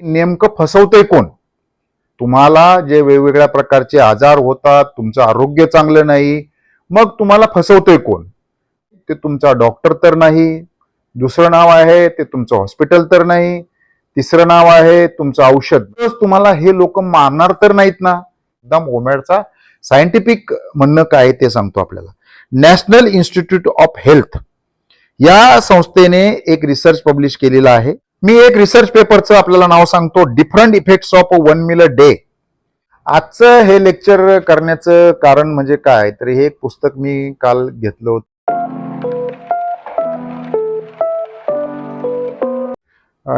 नेमकं फसवतंय कोण? तुम्हाला जे वेगवेगळ्या प्रकारचे आजार होतात, तुमचं आरोग्य चांगलं नाही, मग तुम्हाला फसवतोय कोण? ते तुमचा डॉक्टर तर नाही, दुसरं नाव आहे ते तुमचं हॉस्पिटल तर नाही, तिसरं नाव आहे तुमचं औषध. तुम्हाला हे लोक मारणार तर नाहीत ना? एकदम ओमॅडचा सायंटिफिक म्हणणं काय ते सांगतो आपल्याला. नॅशनल इन्स्टिट्यूट ऑफ हेल्थ या संस्थेने एक रिसर्च पब्लिश केलेला आहे. मी एक रिसर्च पेपरचं आपल्याला नाव सांगतो, different effects of 1 meal a day. आजचं हे लेक्चर करण्याचं कारण म्हणजे काय, तर हे एक पुस्तक मी काल घेतलं होतं.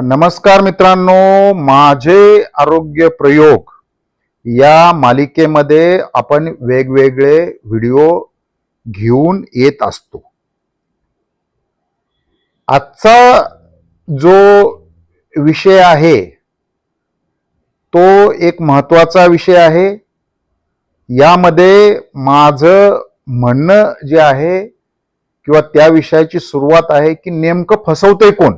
नमस्कार मित्रांनो, माझे आरोग्य प्रयोग या मालिकेमध्ये आपण वेगवेगळे व्हिडिओ घेऊन येत असतो. आजचा जो विषय आहे तो एक महत्वाचा विषय आहे. यामध्ये माझं म्हणणं जे आहे किंवा त्या विषयाची सुरुवात आहे की नेमकं फसवतंय कोण?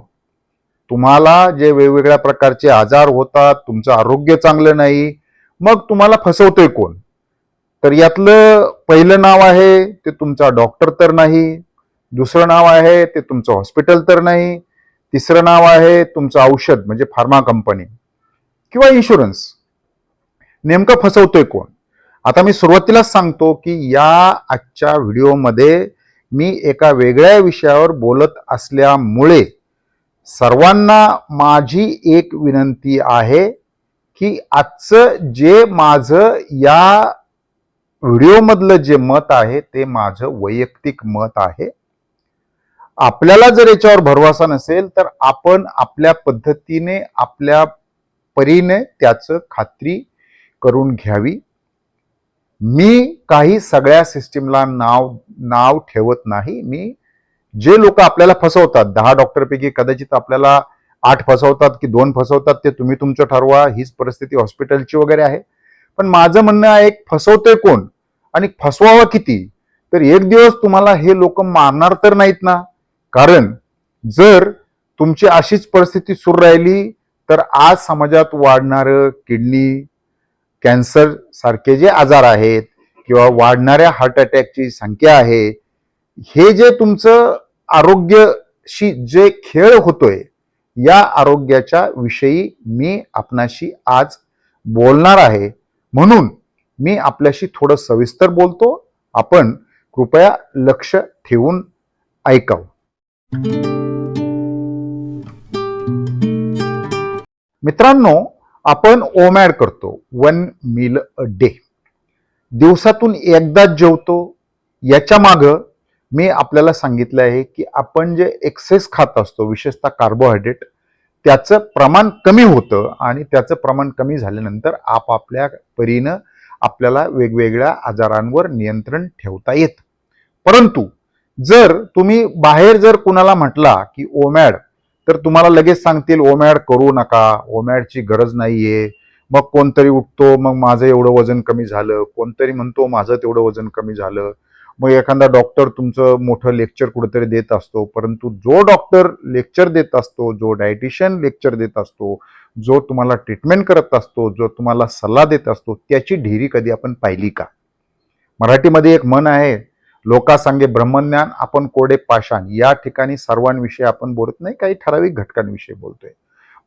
तुम्हाला जे वेगवेगळ्या प्रकारचे आजार होतात, तुमचं आरोग्य चांगलं नाही, मग तुम्हाला फसवतोय कोण? तर यातलं पहिलं नाव आहे ते तुमचा डॉक्टर तर नाही, दुसरं नाव आहे ते तुमचं हॉस्पिटल तर नाही, तिसरं नाव आहे तुमचं औषध म्हणजे फार्मा कंपनी किंवा इन्शुरन्स. नेमकं फसवतोय कोण? आता मी सुरुवातीलाच सांगतो की या आजच्या व्हिडिओमध्ये मी एका वेगळ्या विषयावर बोलत असल्यामुळे सर्वांना माझी एक विनंती आहे की आजचं जे माझं या व्हिडिओमधलं जे मत आहे ते माझं वैयक्तिक मत आहे. आपल्याला जर याच्यावर भरवसा नसेल तर आपण आपल्या पद्धतीने आपल्या परीने त्याचं खात्री करून घ्यावी. मी काही सगळ्या सिस्टीमला नाव ठेवत नाही. मी जे लोक आपल्याला फसवतात, 10 डॉक्टरपैकी कदाचित आपल्याला 8 फसवतात की 2 फसवतात, ते तुम्ही तुमचं ठरवा. हीच परिस्थिती हॉस्पिटलची वगैरे आहे. पण माझं म्हणणं आहे, फसवतोय कोण आणि फसवावं किती? तर एक दिवस तुम्हाला हे लोक मारणार तर नाहीत ना? कारण जर तुमची अशीच परिस्थिती सुरू राहिली तर आज समाजात वाढणारं किडनी कॅन्सर सारखे जे आजार आहेत किंवा वाढणाऱ्या हार्ट अटॅकची संख्या आहे, हे जे तुमचं आरोग्याशी जे खेळ होतोय, या आरोग्याच्या विषयी मी आपणाशी आज बोलणार आहे. म्हणून मी आपल्याशी थोडं सविस्तर बोलतो. आपण कृपया लक्ष ठेवून ऐकावं. मित्रांनो, आपण ओमॅड करतो 1 मील अ डे. दिवसातून एकदाच जेवतो. याच्या मागं मी आपल्याला सांगितलं आहे की आपण जे एक्सेस खात असतो, विशेषतः कार्बोहायड्रेट, त्याचं प्रमाण कमी होतं आणि त्याचं प्रमाण कमी झाल्यानंतर आपापल्या परीनं आपल्याला वेगवेगळ्या आजारांवर नियंत्रण ठेवता येतं. परंतु जर तुम्ही बाहेर जर कुणाला म्हटला की ओमॅड, तर तुम्हाला लगेच सांगतील ओमॅड करू नका, ओमॅडची गरज नाहीये. मग कोणतरी उठतो, मग माझं एवढं वजन कमी झालं, कोणतरी म्हणतो माझं तेवढं वजन कमी झालं. मग एखादा डॉक्टर तुमचं मोठं लेक्चर कुठेतरी देत असतो. परंतु जो डॉक्टर लेक्चर देत असतो, जो डायटिशियन लेक्चर देत असतो, जो तुम्हाला ट्रीटमेंट करत असतो, जो तुम्हाला सल्ला देत असतो, त्याची ढेरी कधी आपण पाहिली का? मराठीमध्ये एक म्हण आहे, लोका सांगे ब्रह्मज्ञान आपण कोडे पाषाण. या ठिकाणी सर्वांविषयी आपण बोलत नाही, काही ठराविक घटकांविषयी बोलतोय.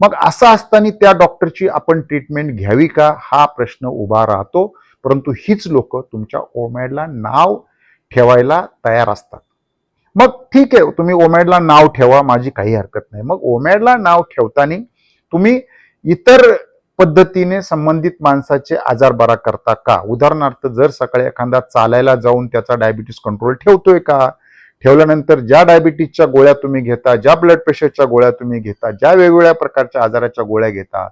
मग असं असताना त्या डॉक्टरची आपण ट्रीटमेंट घ्यावी का, हा प्रश्न उभा राहतो. परंतु हीच लोक तुमच्या ओमॅडला नाव ठेवायला तयार असतात. मग ठीक आहे, तुम्ही ओमॅडला नाव ठेवा, माझी काही हरकत नाही. मग ओमॅडला नाव ठेवताना तुम्ही इतर पद्धतीने संबंधित माणसाचे आजार बरा करता का? उदाहरणार्थ, जर सकाळी एखादा चालायला जाऊन त्याचा डायबिटीस कंट्रोल ठेवतोय का? ठेवल्यानंतर ज्या डायबिटीसच्या गोळ्या तुम्ही घेता, ज्या ब्लड प्रेशरच्या गोळ्या तुम्ही घेता, ज्या वेगवेगळ्या प्रकारच्या आजाराच्या गोळ्या घेता,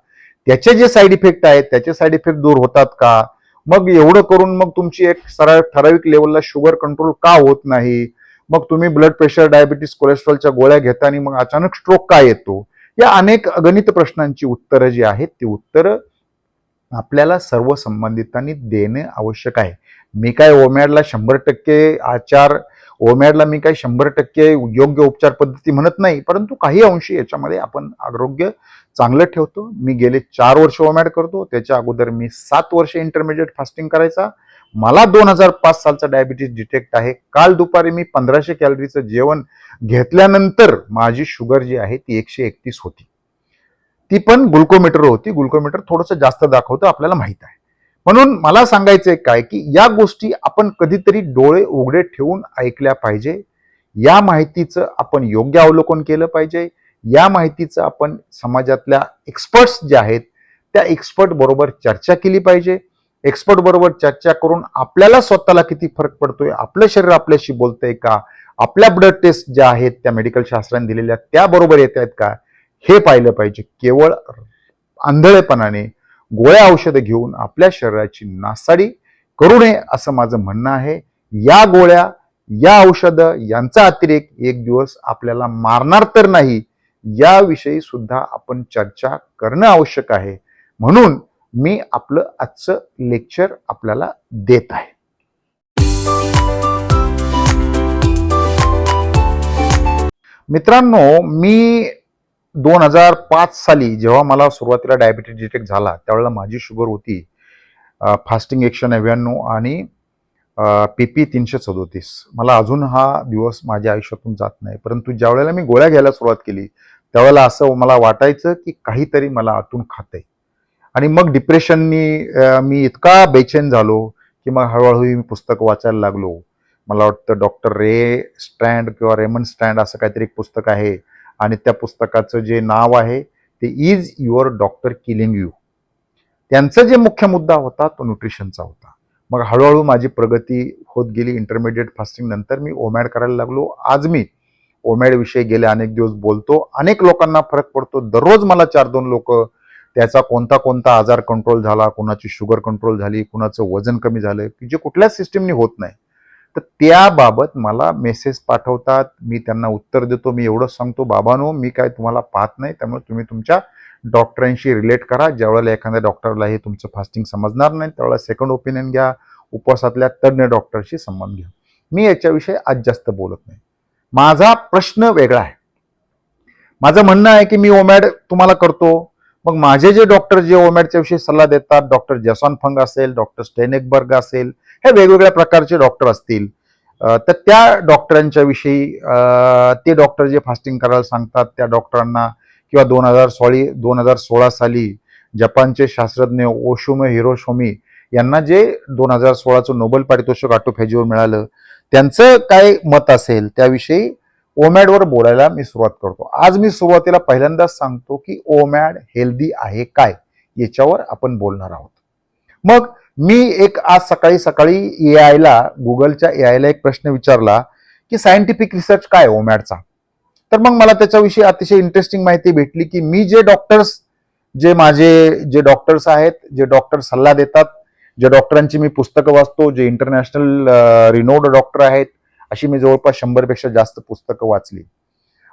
त्याचे जे साईड इफेक्ट आहेत त्याचे साईड इफेक्ट दूर होतात का? मग एवढं करून मग तुमची एक ठराविक लेवलला शुगर कंट्रोल का होत नाही? मग तुम्ही ब्लड प्रेशर, डायबिटीस, कोलेस्ट्रॉलच्या गोळ्या घेता आणि मग अचानक स्ट्रोक का येतो? या अनेक अगणित प्रश्नांची उत्तरं जी आहेत ती उत्तरं आपल्याला सर्व संबंधितांनी देणे आवश्यक आहे. मी काय ओमॅडला 100% आचार ओमॅडला मी काही 100% योग्य उपचार पद्धती म्हणत नाही, परंतु काही अंशी याच्यामध्ये आपण आरोग्य चांगलं ठेवतो. मी गेले 4 वर्ष ओमॅड करतो. त्याच्या अगोदर मी 7 वर्ष इंटरमिडिएट फास्टिंग करायचा. मला 2005 सालचा डायबिटीस डिटेक्ट आहे. काल दुपारी मी 1500 कॅलरीचं जेवण घेतल्यानंतर माझी शुगर जी आहे ती 131 होती. ती पण ग्लुकोमीटर होती. ग्लुकोमीटर थोडंसं जास्त दाखवतं, आपल्याला माहित आहे. म्हणून मला सांगायचंय काय की या गोष्टी आपण कधीतरी डोळे उघडे ठेवून ऐकल्या पाहिजे. या माहितीचं आपण योग्य अवलोकन केलं पाहिजे. या माहितीचं आपण समाजातल्या एक्सपर्ट्स जे आहेत त्या एक्सपर्ट बरोबर चर्चा केली पाहिजे. एक्सपर्ट बरोबर चर्चा करून आपल्याला स्वतःला किती फरक पडतोय, आपलं शरीर आपल्याशी बोलतंय का, आपल्या ब्लड टेस्ट ज्या आहेत त्या मेडिकल शास्त्राने दिलेल्या त्या बरोबर येत आहेत का, हे पाहिलं पाहिजे. केवळ आंधळेपणाने गोळ्या औषधं घेऊन आपल्या शरीराची नासाडी करू नये असं माझं म्हणणं आहे. या गोळ्या, या औषधं यांचा अतिरेक एक दिवस आपल्याला मारणार तर नाही, याविषयी सुद्धा आपण चर्चा करणं आवश्यक आहे. म्हणून मी आपलं आजचं लेक्चर आपल्याला देत आहे. मित्रांनो, मी 2005 साली जेव्हा मला सुरुवातीला डायबिटीस डिटेक्ट झाला त्यावेळेला माझी शुगर होती फास्टिंग 199 आणि PP 337. मला अजून हा दिवस माझ्या आयुष्यातून जात नाही. परंतु ज्या वेळेला मी गोळ्या घ्यायला सुरुवात केली त्यावेळेला असं मला वाटायचं की काहीतरी मला आतून खातंय. आणि मग डिप्रेशननी मी इतका बेचैन झालो की मग हळूहळू मी पुस्तक वाचायला लागलो. मला वाटतं डॉक्टर रे स्ट्रँड किंवा रेमंड स्ट्रँड असं काहीतरी एक पुस्तक आहे आणि त्या पुस्तकाचं जे नाव आहे ते is your doctor killing you. त्यांचा जे मुख्य मुद्दा होता तो न्यूट्रिशनचा होता. मग हळूहळू माझी प्रगती होत गेली. इंटरमिडिएट फास्टिंग नंतर मी ओमॅड करायला लागलो. आज मी ओमॅड विषयी गेले अनेक दिवस बोलतो. अनेक लोकांना फरक पडतो. दररोज मला 4-2 लोक त्याचा कोणता कोणता आजार कंट्रोल झाला, कुणाची शुगर कंट्रोल झाली, कुणाचं वजन कमी झालं की जे कुठल्याच सिस्टीमनी होत नाही, तर त्याबाबत मला मेसेज पाठवतात. मी त्यांना उत्तर देतो. मी एवढंच सांगतो, बाबांनो मी काय तुम्हाला पाहत नाही, त्यामुळे तुम्ही तुमच्या डॉक्टरांशी रिलेट करा. ज्यावेळेला एखाद्या डॉक्टरला हे तुमचं फास्टिंग समजणार नाही त्यावेळेला सेकंड ओपिनियन घ्या. उपवासातल्या तज्ज्ञ डॉक्टरशी संबंध घ्या. मी याच्याविषयी आज जास्त बोलत नाही. माझा प्रश्न वेगळा आहे. माझं म्हणणं आहे की मी ओमॅड तुम्हाला करतो. मग माझे जे डॉक्टर जे ओमॅडच्या विषयी सल्ला देतात, डॉक्टर जॅसन फंग असेल, डॉक्टर स्टेनेकबर्ग असेल, हे वेगवेगळ्या प्रकारचे डॉक्टर असतील, तर त्या डॉक्टरांच्या विषयी ते डॉक्टर जे फास्टिंग करायला सांगतात त्या डॉक्टरांना किंवा 2016 साली जपानचे शास्त्रज्ञ ओशुमे हिरोशोमी यांना जे 2016चं नोबेल पारितोषिक ऑटोफॅजीवर मिळालं, त्यांचं काय मत असेल त्याविषयी ओमॅडवर बोलायला मी सुरुवात करतो. आज मी सुरुवातीला पहिल्यांदाच सांगतो की ओमॅड हेल्दी आहे काय, याच्यावर आपण बोलणार आहोत. मग मी एक आज सकाळी गुगलच्या एआयला एक प्रश्न विचारला की सायंटिफिक रिसर्च काय ओमॅडचा. तर मग मला त्याच्याविषयी अतिशय इंटरेस्टिंग माहिती भेटली की मी जे डॉक्टर्स आहेत, जे डॉक्टर सल्ला देतात, जे डॉक्टरांची मी पुस्तकं वाचतो, जे इंटरनॅशनल रिनोड डॉक्टर आहेत, अशी मी जवळपास 100 पेक्षा जास्त पुस्तकं वाचली.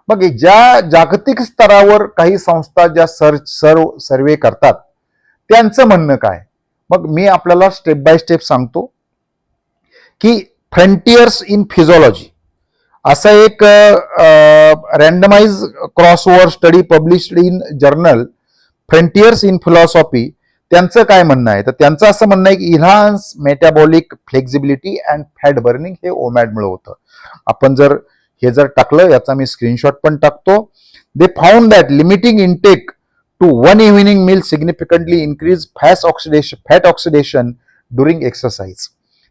मग ज्या जागतिक स्तरावर काही संस्था ज्या सर्वे करतात त्यांचं म्हणणं काय, मग मी आपल्याला स्टेप बाय स्टेप सांगतो की फ्रंटियर्स इन फिजिओलॉजी असा एक randomised crossover study published in journal Frontiers in philosophy, त्यांचं काय म्हणणं आहे, तर त्यांचं असं म्हणणं आहे की enhance metabolic flexibility and fat burning हे ओमॅडमुळे होतं. आपण जर टाकलं, याचा मी स्क्रीनशॉट पण टाकतो. They found that limiting intake to one evening meal significantly increase fat oxidation during exercise.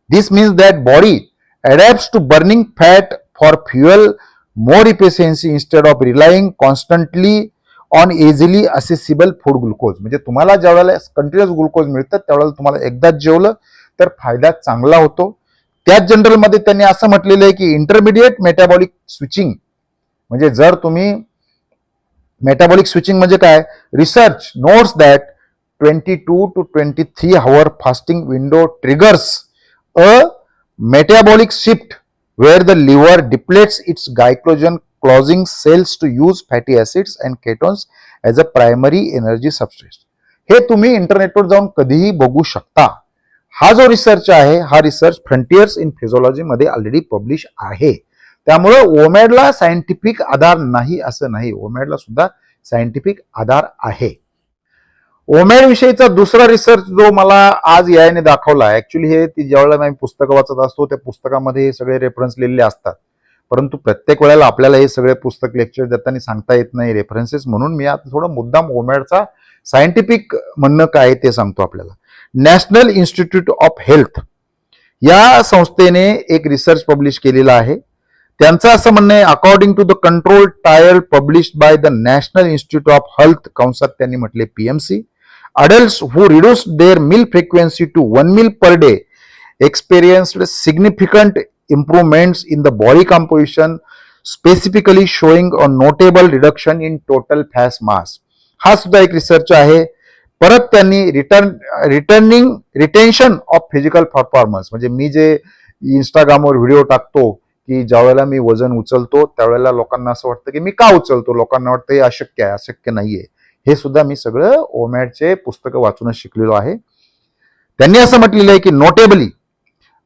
This means that body adapts to burning fat for fuel more efficiency instead of relying constantly on easily accessible food glucose. म्हणजे तुम्हाला ज्या वेळेला continuous glucose मिळतं त्यावेळेला तुम्हाला एकदाच जेवलं तर फायदा चांगला होतो. त्याच जनरलमध्ये त्यांनी असं म्हटलेलं आहे की इंटरमिडिएट मेटाबॉलिक स्विचिंग, म्हणजे जर तुम्ही मेटाबॉलिक स्विचिंग म्हणजे काय, research notes that 22 to 23 hour fasting window triggers a metabolic shift where the liver depletes its glycogen causing cells to use fatty acids and ketones as a primary energy substrate. हे तुम्ही इंटरनेटवर जाऊन कधीही बघू शकता. हा जो रिसर्च आहे, हा रिसर्च फ्रंटियर्स इन फिजिओलॉजी मध्ये ऑलरेडी पब्लिश आहे. त्यामुळं ओमॅडला सायंटिफिक आधार नाही असं नाही, ओमॅडला सुद्धा सायंटिफिक आधार आहे. ओमॅड विषयीचा दुसरा रिसर्च जो मला आज याने दाखवला, ऍक्च्युली हे ज्यावेळेला मी पुस्तकं वाचत असतो त्या पुस्तकामध्ये हे सगळे रेफरन्स लिहिलेले असतात, परंतु प्रत्येक वेळेला आपल्याला हे सगळे पुस्तक लेक्चर देताना सांगता येत नाही रेफरन्सेस, म्हणून मी आता थोडं मुद्दाम ओमॅडचा सायंटिफिक म्हणणं काय ते सांगतो आपल्याला. नॅशनल इन्स्टिट्यूट ऑफ हेल्थ या संस्थेने एक रिसर्च पब्लिश केलेला आहे. त्यांचं असं म्हणणं आहे, according to the control trial published by the National Institute of Health, कंसात त्यांनी म्हटले PMC, adults who reduced their meal frequency to 1 meal per day experienced significant improvements in the body composition, specifically showing a notable reduction in total fat mass. हा सुद्धा एक research आहे. परत त्यांनी retention of physical performance, म्हणजे मी जे इंस्टाग्रामवर video टाकतो की ज्या वेळेला मी वजन उचलतो त्यावेळेला लोकांना असं वाटतं की मी का उचलतो, लोकांना वाटतं हे अशक्य आहे, अशक्य नाहीये. हे सुद्धा मी सगळं ओमॅडचे पुस्तकं वाचूनच शिकलेलो आहे. त्यांनी असं म्हटलेलं आहे की notably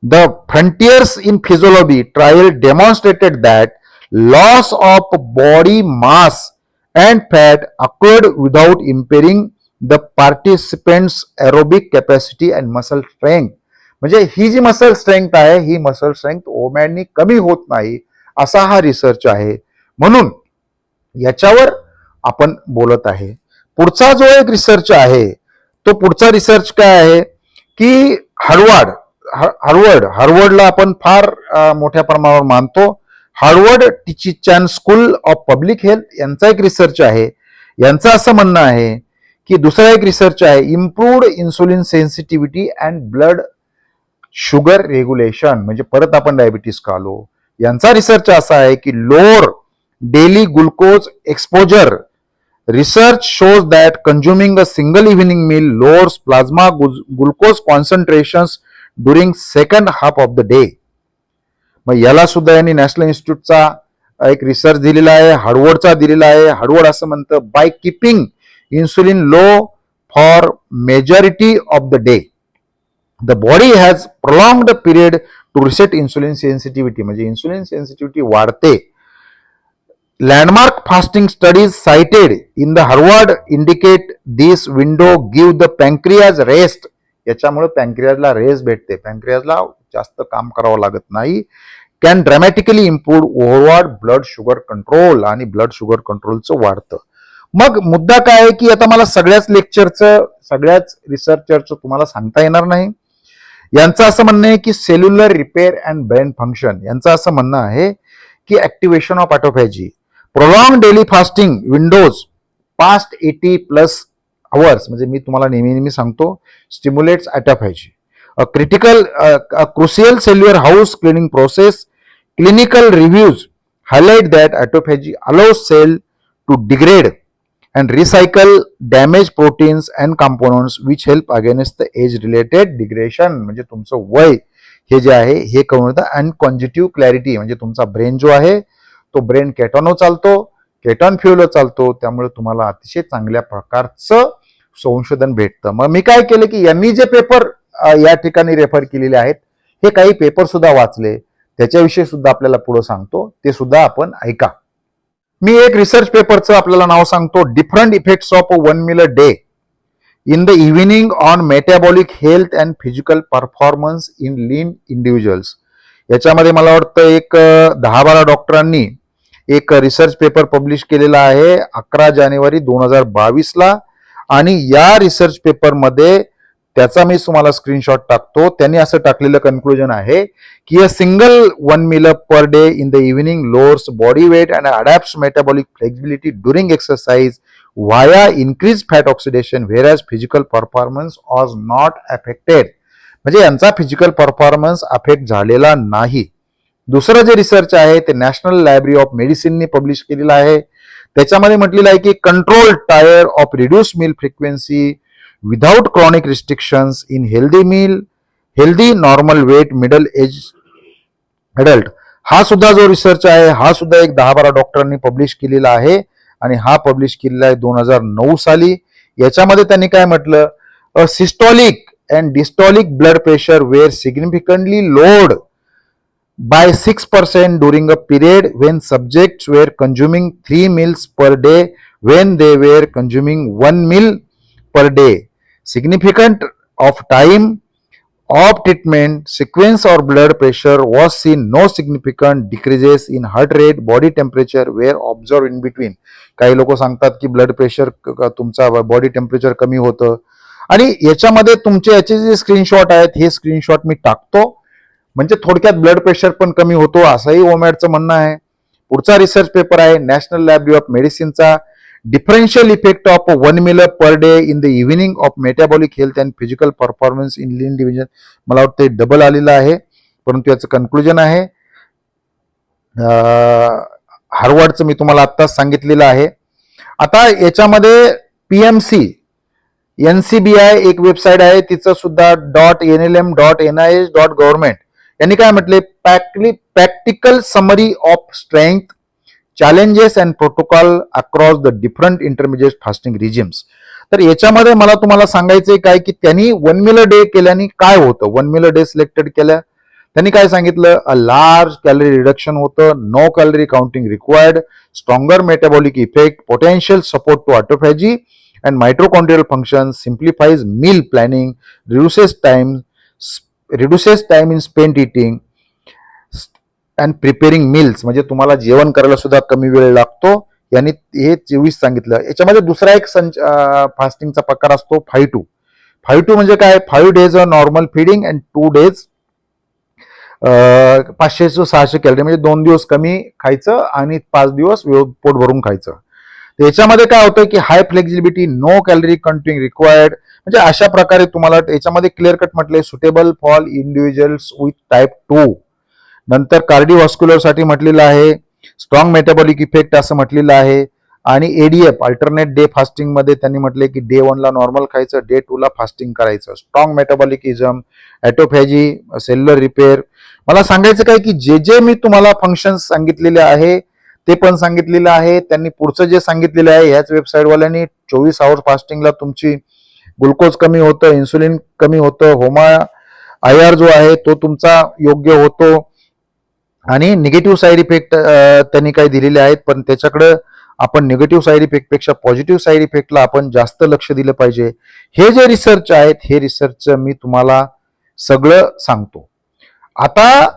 the Frontiers in physiology trial demonstrated that loss of body mass and fat occurred without impairing the participants aerobic capacity and muscle strength. म्हणजे ही जी मसल स्ट्रेंथ आहे ही मसल स्ट्रेंथ ओमॅडनी कमी होत नाही असा हा रिसर्च आहे, म्हणून याच्यावर आपण बोलत आहे. पुढचा जो एक रिसर्च आहे तो पुढचा रिसर्च काय आहे की हार्वर्डला आपण फार मोठ्या प्रमाणावर मानतो. Harvard teaching school of public health यांचा एक रिसर्च आहे. यांचं असं म्हणणं आहे की दुसरा एक रिसर्च आहे, improved insulin sensitivity and blood sugar regulation, म्हणजे परत आपण डायबिटीस का आलो. यांचा रिसर्च असा आहे की lower daily glucose exposure research shows that consuming a single evening meal lowers plasma glucose concentrations during second half of the day. मग याला सुद्धा यांनी नॅशनल इन्स्टिट्यूटचा एक रिसर्च दिलेला आहे, हार्वर्डचा दिलेला आहे. हार्वर्ड असं म्हणतं, by keeping insulin low for majority of the day the body has prolonged period to reset insulin sensitivity, म्हणजे इन्सुलिन सेन्सिटिव्हिटी वाढते. Landmark fasting studies cited in the Harvard indicate this window give the pancreas rest. याच्यामुळे पॅन्क्रियाजला rest भेटते, पॅन्क्रियाजला जास्त काम करावं लागत नाही. Can dramatically improve overall blood sugar control, आणि ब्लड शुगर कंट्रोलचं वाढतं. मग मुद्दा काय आहे की आता मला सगळ्याच लेक्चरचं सगळ्याच रिसर्चरचं तुम्हाला सांगता येणार नाही. यांचं असं म्हणणं आहे की cellular repair and brain function, यांचं असं म्हणणं आहे की activation of autophagy, prolonged daily fasting windows past 80+ hours, म्हणजे मी तुम्हाला नेहमी सांगतो, stimulates autophagy. A crucial cellular house cleaning process. Clinical reviews highlight that autophagy allows cell to degrade and recycle damaged proteins and components which help against the age-related degradation. म्हणजे तुमचं वय हे जे आहे हे कमी होतं. आणि कॉन्जिटिव्ह क्लॅरिटी, म्हणजे तुमचा ब्रेन जो आहे तो ब्रेन केटॉनवर चालतो, केटॉन फ्युएलवर चालतो, त्यामुळे तुम्हाला अतिशय चांगल्या प्रकारचं संशोधन भेटतं. मग मी काय केलं की यांनी जे पेपर या ठिकाणी रेफर केलेले आहेत हे काही पेपर सुद्धा वाचले, त्याच्याविषयी सुद्धा आपल्याला पुढे सांगतो, ते सुद्धा आपण ऐका. मी एक रिसर्च पेपरचं आपल्याला नाव सांगतो, different effects of 1 meal a day in the evening on metabolic health and physical performance in lean individuals. याच्यामध्ये मला वाटतं एक 10-12 डॉक्टरांनी एक रिसर्च पेपर पब्लिश केलेला आहे 11 जानेवारी 2022ला, आणि या रिसर्च पेपरमध्ये त्याचा मी तुम्हाला स्क्रीनशॉट टाकतो. त्यांनी असं टाकलेलं कन्क्लुजन आहे की a single 1 meal per day in the evening lowers body weight and adapts metabolic flexibility during exercise via increase fat oxidation whereas physical performance was not affected. म्हणजे यांचा फिजिकल परफॉर्मन्स अफेक्ट झालेला नाही. दुसरं जे research आहे ते National Library of मेडिसिनने publish केलेलं आहे. त्याच्यामध्ये म्हटलेलं आहे की control trial of reduce meal frequency without chronic restrictions in healthy normal weight middle age adult. हा सुद्धा जो रिसर्च आहे हा सुद्धा एक 10-12 डॉक्टरांनी पब्लिश केलेला आहे, आणि हा पब्लिश केलेला आहे 2009 साली. याच्यामध्ये त्यांनी काय म्हटलं, systolic and diastolic blood pressure were significantly lowered by 6% during a period when subjects were consuming 3 meals per day when they were consuming 1 meal per day. Significant of time of treatment sequence or blood pressure was seen. No significant decreases in heart rate, body temperature were observed in between. काही लोक सांगतात की blood pressure तुमचा body temperature कमी होतं आणि याच्यामध्ये तुमचे याचे जे स्क्रीनशॉट आहेत हे स्क्रीनशॉट मी टाकतो. म्हणजे थोडक्यात ब्लड प्रेशर पण कमी होतो असंही ओमॅडचं म्हणणं आहे. पुढचा रिसर्च पेपर आहे नॅशनल लायब्ररी ऑफ मेडिसिनचा, differential effect of 1 meal per day in the evening of metabolic health and physical performance in lean division. मला वाटतं डबल आलेलं आहे, परंतु याचं कन्क्लुजन आहे हार्वर्डचं मी तुम्हाला आत्ताच सांगितलेलं आहे. आता याच्यामध्ये पीएमसी NCBI एक वेबसाईट आहे, तिचं सुद्धा .nlm.nih.government यांनी काय म्हटले, practical summary of strength challenges and protocol across the different intermediate fasting regimes. तर याच्यामध्ये मला तुम्हाला सांगायचंय काय की त्यांनी 1 meal डे केल्याने काय होतं. 1 meal डे सिलेक्टेड केल्या त्यांनी काय सांगितलं, अ लार्ज कॅलरी रिडक्शन होतं, no calorie counting required, stronger metabolic effect, potential support to autophagy and mitochondrial function, simplifies meal planning, reduces time in spent eating and preparing meals. म्हणजे तुम्हाला जेवण करायला सुद्धा कमी वेळ लागतो. यांनी हे 24 सांगितलं. याच्यामध्ये दुसरा एक फास्टिंगचा प्रकार असतो 5-2. 5-2 म्हणजे काय, 5 days normal feeding and 2 days 500-600 calorie, म्हणजे 2 दिवस कमी खायचं आणि 5 दिवस पोट भरून खायचं. याच्यामध्ये काय होतं की high flexibility, no calorie counting required, म्हणजे अशा प्रकारे तुम्हाला याच्यामध्ये क्लिअर कट म्हटले suitable for individuals with type 2. नंतर कार्डिओव्हास्क्युलर साठी म्हटलेलं आहे, स्ट्रॉंग मेटाबॉलिक इफेक्ट असं म्हटलेलं आहे. आणि एडीएफ अल्टरनेट डे फास्टिंग मध्ये त्यांनी म्हटले की डे 1 ला नॉर्मल खायचं, डे 2 ला फास्टिंग करायचं. Strong metabolism, autophagy, cellular repair. मला सांगायचं काय की जे जे मी तुम्हाला फंक्शन्स सांगितलेले आहे ते पण सांगितलेलं आहे. त्यांनी पुढचं जे सांगितलेलं आहे ह्याच वेबसाईटवाल्यांनी 24 आवर्स फास्टिंगला तुमची ग्लुकोज कमी होतं, इन्सुलिन कमी होतं, होमा IR जो आहे तो तुमचा योग्य होतो आणि निगेटिव्ह साईड इफेक्ट त्यांनी काही दिलेले आहेत, पण त्याच्याकडे आपण निगेटिव्ह साईड इफेक्ट पेक्षा पॉझिटिव्ह साईड इफेक्टला आपण जास्त लक्ष दिलं पाहिजे. हे जे रिसर्च आहेत हे रिसर्च मी तुम्हाला सगळं सांगतो. आता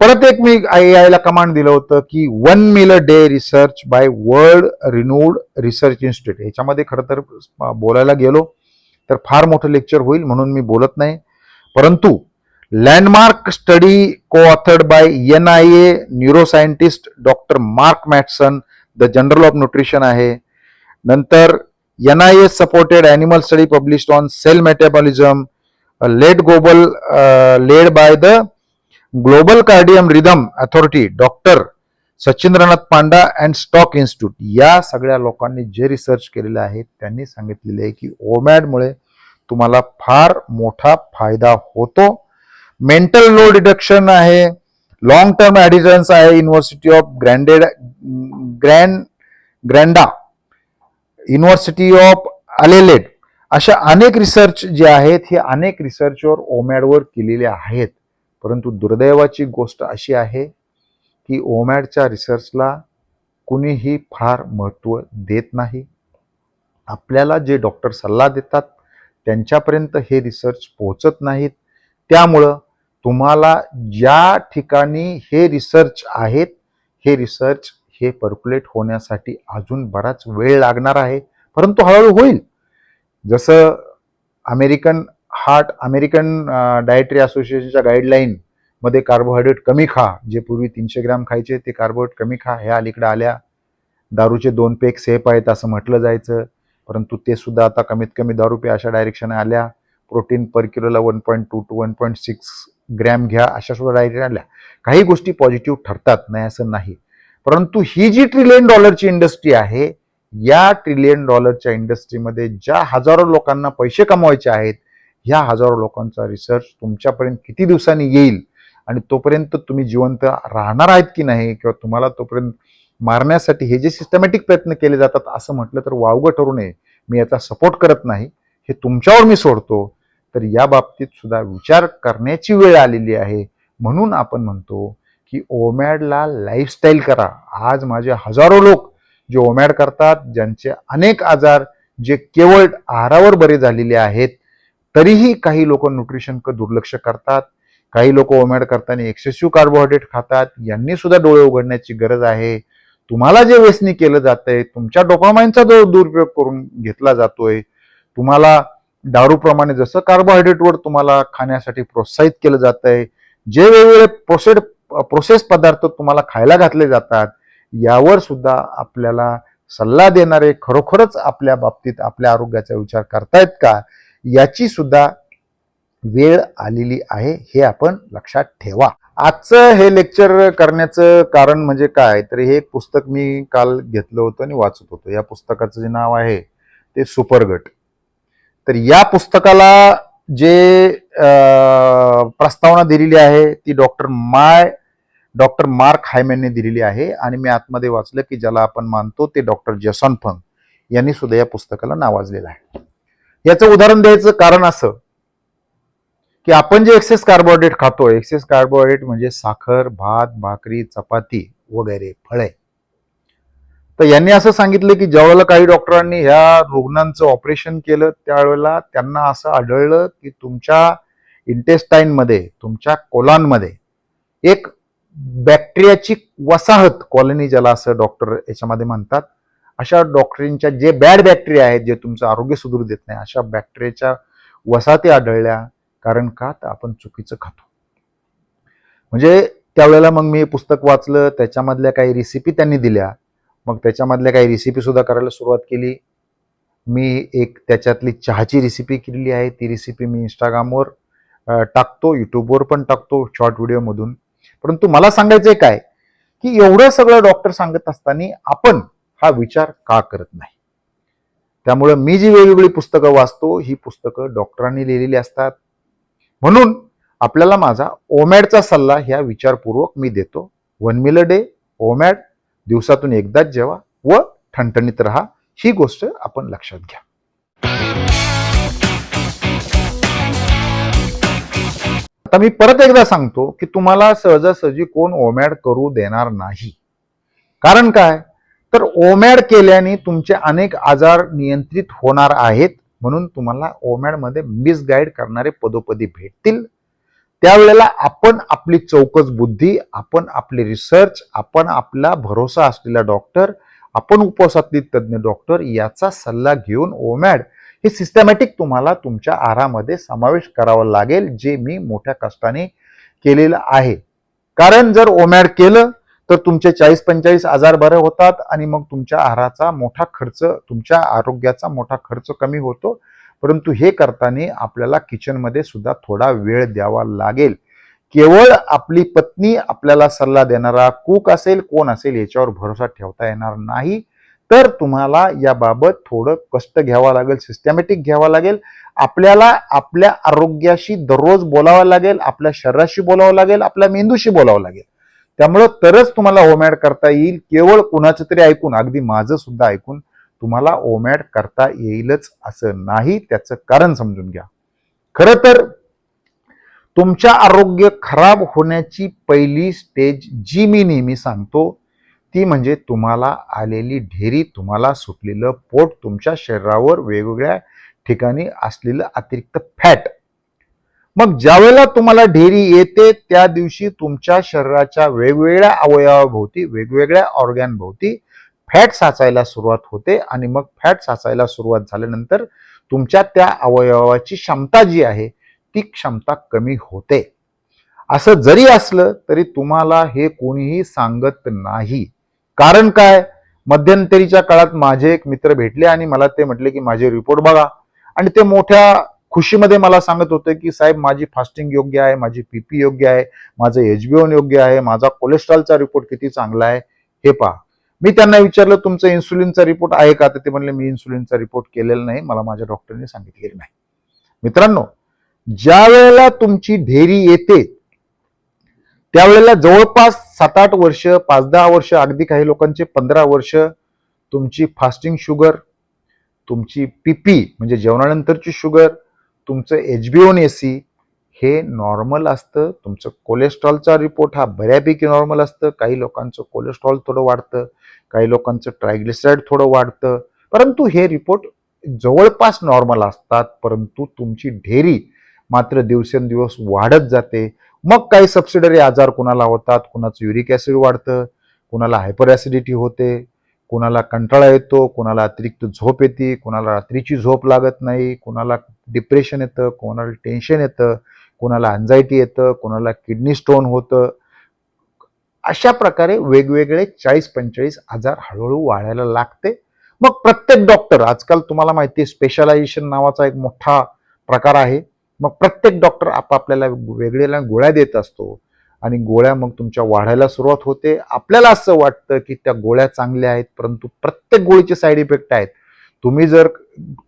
परत एक मी AI ला कमांड दिलं होतं की 1 meal day research by world renewed research institute. ह्याच्यामध्ये खरं तर बोलायला गेलो तर फार मोठं लेक्चर होईल म्हणून मी बोलत नाही, परंतु landmark study co authored by NIA neuroscientist doctor Mark Mattson, the journal of nutrition आहे. नंतर NIA supported animal study published on cell metabolism, led by the global circadian rhythm authority, doctor Sachindranath Panda and Salk institute. या सगळ्या लोकांनी जे research केलेले आहे त्यांनी सांगितलेले आहे की ओमॅडमुळे तुम्हाला फार मोठा फायदा होतो. मेंटल लोड रिडक्शन आहे, लॉंग टर्म ॲडिशन्स आहे, युनिव्हर्सिटी ऑफ ग्रँडा, युनिव्हर्सिटी ऑफ अलेलेड, अशा अनेक रिसर्च जे आहेत हे अनेक रिसर्चवर ओमॅडवर केलेले आहेत. परंतु दुर्दैवाची गोष्ट अशी आहे की ओमॅडच्या रिसर्चला कुणीही फार महत्त्व देत नाही. आपल्याला जे डॉक्टर सल्ला देतात त्यांच्यापर्यंत हे रिसर्च पोहोचत नाहीत. त्यामुळं तुम्हाला ज्या ठिकाणी हे रिसर्च आहेत हे रिसर्च हे पर्क्युलेट होण्यासाठी अजून बराच वेळ लागणार आहे, परंतु हळूहळू होईल. जसं अमेरिकन डायटरी असोसिएशनच्या गाईडलाईन मध्ये कार्बोहायड्रेट कमी खा, जे पूर्वी 300 ग्रॅम खायचे ते कार्बोहायड्रेट कमी खा, ह्या अलीकडे आल्या. दारूचे 2 पेग सेफ आहेत असं म्हटलं जायचं, परंतु ते सुद्धा आता कमीत कमी 10 रुपये अशा डायरेक्शन आल्या. प्रोटीन पर किलोला 1.2 to 1.6 ग्रॅम घ्या, अशा सुद्धा डायरेक्शन आल्या. काही गोष्टी पॉझिटिव्ह ठरतात, नाही असं नाही. परंतु ही जी $1 ट्रिलियन इंडस्ट्री आहे, या $1 ट्रिलियन इंडस्ट्रीमध्ये ज्या हजारो लोकांना पैसे कमवायचे आहेत, ह्या हजारो लोकांचा रिसर्च तुमच्यापर्यंत किती दिवसांनी येईल आणि तोपर्यंत तुम्ही जिवंत राहणार आहेत की नाही, किंवा तुम्हाला तोपर्यंत मारण्यासाठी हे जे सिस्टमॅटिक प्रयत्न केले जातात असं म्हटलं तर वावगं ठरू नये. मी याचा सपोर्ट करत नाही, हे तुमच्यावर मी सोडतो. तर या बाबतीत सुद्धा विचार करण्याची वेळ आलेली आहे. म्हणून आपण म्हणतो की ओमॅडला लाईफस्टाईल करा. आज माझे हजारो लोक जे ओमॅड करतात, ज्यांचे अनेक आजार जे केवळ आहारावर बरे झालेले आहेत, तरीही काही लोक न्यूट्रिशनकडे दुर्लक्ष करतात. काही लोक ओमॅड करताना एक्सेसिव्ह कार्बोहायड्रेट खातात. यांनी सुद्धा डोळे उघडण्याची गरज आहे. तुम्हाला जे व्यसनी केलं जातंय, तुमच्या डोपामाइनचा जो दुरुपयोग करून घेतला जातोय, तुम्हाला दारूप्रमाणे जसं कार्बोहायड्रेटवर तुम्हाला खाण्यासाठी प्रोत्साहित केलं जातंय, जे वेगवेगळे प्रोसेस पदार्थ तुम्हाला खायला घातले जातात, यावर सुद्धा आपल्याला सल्ला देणारे खरोखरच आपल्या बाबतीत आपल्या आरोग्याचा विचार करतायत का, याची सुद्धा वेळ आलेली आहे. हे आपण लक्षात ठेवा. आजचं हे लेक्चर करण्याचं कारण म्हणजे काय, तर हे एक पुस्तक मी काल घेतलं होतं आणि वाचत होतो. या पुस्तकाचं जे नाव आहे ते सुपरगट. तर या पुस्तकाला जे प्रस्तावना दिलेली आहे ती डॉक्टर मार्क हायमॅनने दिलेली आहे. आणि मी आतमध्ये वाचलं की ज्याला आपण मानतो ते डॉक्टर जेसन फंग यांनी सुद्धा या पुस्तकाला नावाजलेलं आहे. याचं उदाहरण द्यायचं कारण असं की आपण जे एक्सेस कार्बोहायड्रेट खातो, एक्सेस कार्बोहायड्रेट म्हणजे साखर, भात, भाकरी, चपाती वगैरे फळे. तर यांनी असं सांगितलं की ज्यावेळेला काही डॉक्टरांनी ह्या रुग्णांचं ऑपरेशन केलं, त्यावेळेला त्यांना असं आढळलं की तुमच्या इंटेस्टाईनमध्ये, तुमच्या कोलांमध्ये एक बॅक्टेरियाची वसाहत, कॉलनी ज्याला असं डॉक्टर याच्यामध्ये म्हणतात, अशा डॉक्टरींच्या जे बॅड बॅक्टेरिया आहेत, जे तुमचं आरोग्य सुधरू देत नाही, अशा बॅक्टेरियाच्या वसाहती आढळल्या. कारण का, तर आपण चुकीचं खातो. म्हणजे त्यावेळेला मग मी पुस्तक वाचलं, त्याच्यामधल्या काही रेसिपी त्यांनी दिल्या. मग त्याच्यामधल्या काही रेसिपी सुद्धा करायला सुरुवात केली. मी एक त्याच्यातली चहाची रेसिपी केलेली आहे. ती रेसिपी मी इंस्टाग्रामवर टाकतो, युट्यूबवर पण टाकतो शॉर्ट व्हिडिओमधून. परंतु मला सांगायचंय काय, की एवढं सगळं डॉक्टर सांगत असताना आपण हा विचार का करत नाही. त्यामुळे मी जी वेगवेगळी पुस्तकं वाचतो, ही पुस्तकं डॉक्टरांनी लिहिलेली असतात. म्हणून आपल्याला माझा ओमॅडचा सल्ला ह्या विचारपूर्वक मी देतो. 1 मील अ डे ओमॅड, दिवसातून एकदाच जेवा व ठणठणीत राहा. ही गोष्ट आपण लक्षात घ्या. आता मी परत एकदा सांगतो की तुम्हाला सहजासहजी कोण ओमॅड करू देणार नाही. कारण काय, तर ओमॅड केल्याने तुमचे अनेक आजार नियंत्रित होणार आहेत. म्हणून तुम्हाला ओमॅडमध्ये मिसगाईड करणारे पदोपदी भेटतील. त्यावेळेला आपण आपली चौकस बुद्धी, आपण आपले रिसर्च, आपण आपला भरोसा असलेला डॉक्टर, आपण उपवासातील तज्ज्ञ डॉक्टर याचा सल्ला घेऊन ओमॅड हे सिस्टमॅटिक तुम्हाला तुमच्या आहारामध्ये समावेश करावा लागेल, जे मी मोठ्या कष्टाने केलेलं आहे. कारण जर ओमॅड केलं तर तुमचे 40-45 आजार बरे होतात आणि मग तुमच्या आहाराचा मोठा खर्च, तुमच्या आरोग्याचा मोठा खर्च कमी होतो. परंतु हे करताना आपल्याला किचनमध्ये सुद्धा थोडा वेळ द्यावा लागेल. केवळ आपली पत्नी आपल्याला सल्ला देणारा कुक असेल, कोण असेल, याच्यावर भरोसा ठेवता येणार नाही. तर तुम्हाला याबाबत थोडं कष्ट घ्यावं लागेल, सिस्टमॅटिक घ्यावं लागेल. आपल्याला आपल्या आरोग्याशी दररोज बोलावं लागेल, आपल्या शरीराशी बोलावं लागेल, आपल्या मेंदूशी बोलावं लागेल. त्यामुळं तरच तुम्हाला ओमॅड करता येईल. केवळ कुणाचं तरी ऐकून, अगदी माझं सुद्धा ऐकून तुम्हाला ओमॅड करता येईलच असं नाही. त्याचं कारण समजून घ्या. खरं तर तुमच्या आरोग्य खराब होण्याची पहिली स्टेज जी मी नेहमी सांगतो, ती म्हणजे तुम्हाला आलेली ढेरी, तुम्हाला सुटलेलं पोट, तुमच्या शरीरावर वेगवेगळ्या ठिकाणी असलेलं अतिरिक्त फॅट. मग ज्यावेळेला तुम्हाला ढेरी येते, त्या दिवशी तुमच्या शरीराच्या वेगवेगळ्या अवयवाभोवती, वेगवेगळ्या ऑर्गॅन भोवती फॅट साचायला सुरुवात होते. आणि मग फॅट साचायला सुरुवात झाल्यानंतर तुमच्या त्या अवयवाची क्षमता जी आहे ती क्षमता कमी होते. असं जरी असलं तरी तुम्हाला हे कोणीही सांगत नाही. कारण काय, मध्यंतरीच्या काळात माझे एक मित्र भेटले आणि मला ते म्हटले की माझे रिपोर्ट बघा. आणि ते मोठ्या खुशीमध्ये मला सांगत होते की साहेब, माझी फास्टिंग योग्य आहे, माझी पीपी योग्य आहे, माझं HbA1 योग्य आहे, माझा कोलेस्ट्रॉलचा रिपोर्ट किती चांगला आहे हे पहा. मी त्यांना विचारलं तुमचं इन्सुलिनचा रिपोर्ट आहे का, तर ते म्हणले मी इन्सुलिनचा रिपोर्ट केलेला नाही, मला माझ्या डॉक्टरने सांगितलेलं नाही. मित्रांनो, ज्या वेळेला तुमची ढेरी येते त्यावेळेला जवळपास 7-8 वर्ष, 5-10 वर्ष, अगदी काही लोकांचे 15 वर्ष तुमची फास्टिंग शुगर, तुमची पीपी म्हणजे जेवणानंतरची शुगर, तुमचं HbA1c हे नॉर्मल असतं. तुमचं कोलेस्ट्रॉलचा रिपोर्ट हा बऱ्यापैकी नॉर्मल असतं. काही लोकांचं कोलेस्ट्रॉल थोडं वाढतं, काही लोकांचं ट्रायग्लिसराईड थोडं वाढतं, परंतु हे रिपोर्ट जवळपास नॉर्मल असतात. परंतु तुमची ढेरी मात्र दिवसेंदिवस वाढत जाते. मग काही सबसिडरी आजार कुणाला होतात, कुणाचं युरिक ॲसिड वाढतं, कुणाला हायपर ॲसिडिटी होते, कुणाला कंटाळा येतो, कुणाला अतिरिक्त झोप येते, कुणाला रात्रीची झोप लागत नाही, कुणाला डिप्रेशन येतं, कुणाला टेन्शन येतं, कुणाला अँझायटी येतं, कुणाला किडनी स्टोन होतं. अशा प्रकारे वेगवेगळे 40-45 आजार हळूहळू वाढायला लागते. मग प्रत्येक डॉक्टर, आजकाल तुम्हाला माहिती आहे स्पेशलायझेशन नावाचा एक मोठा प्रकार आहे. मग प्रत्येक डॉक्टर आपापल्याला वेगवेगळ्या गोळ्या देत असतो आणि गोळ्या मग तुमच्या वाढायला सुरुवात होते. आपल्याला असं वाटतं की त्या गोळ्या चांगल्या आहेत, परंतु प्रत्येक गोळीचे साईड इफेक्ट आहेत. तुम्ही जर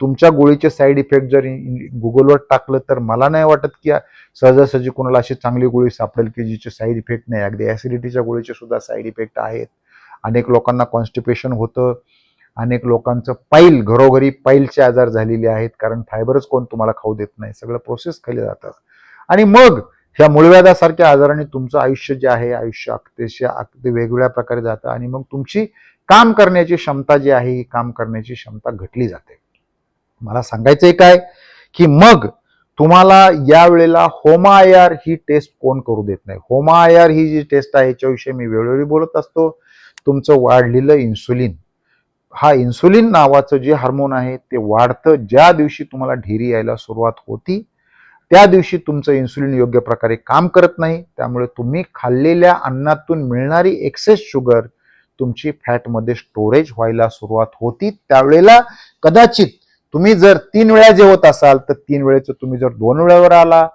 तुमच्या गोळीचे साईड इफेक्ट जर गुगलवर टाकलं तर मला नाही वाटत की सहजासहजी कोणाला अशी चांगली गोळी सापडेल की जिचे साईड इफेक्ट नाही. अगदी ॲसिडिटीच्या गोळीचे सुद्धा साईड इफेक्ट आहेत. अनेक लोकांना कॉन्स्टिपेशन होतं, अनेक लोकांचं पाईल, घरोघरी पाईलचे आजार झालेले आहेत, कारण फायबरच कोण तुम्हाला खाऊ देत नाही, सगळं प्रोसेस खाली जातं. आणि मग ह्या मूळव्याधासारख्या आजाराने तुमचं आयुष्य जे आहे, आयुष्य अगदी वेगवेगळ्या प्रकारे जातं आणि मग तुमची काम करण्याची क्षमता जी आहे, ही काम करण्याची क्षमता घटली जाते. मला सांगायचंय काय की मग तुम्हाला यावेळेला होमा-IR ही टेस्ट कोण करू देत नाही. होमा-IR ही जी टेस्ट आहे याच्याविषयी मी वेळोवेळी बोलत असतो. तुमचं वाढलेलं इन्सुलिन, हा इन्सुलिन नावाचं जे हार्मोन आहे ते वाढतं ज्या दिवशी तुम्हाला ढेरी यायला सुरुवात होती. त्या दिवशी तुमचं इन्सुलिन योग्य प्रकारे काम करत नाही. त्यामुळे तुम्ही खाल्लेल्या अन्नातून मिळणारी एक्सेस शुगर तुमची फॅटमध्ये स्टोरेज व्हायला सुरुवात होती. त्यावेळेला कदाचित तुम्ही जर 3 वेळा जेवत असाल तर 3 वेळेचं तुम्ही जर 2 वेळावर आला,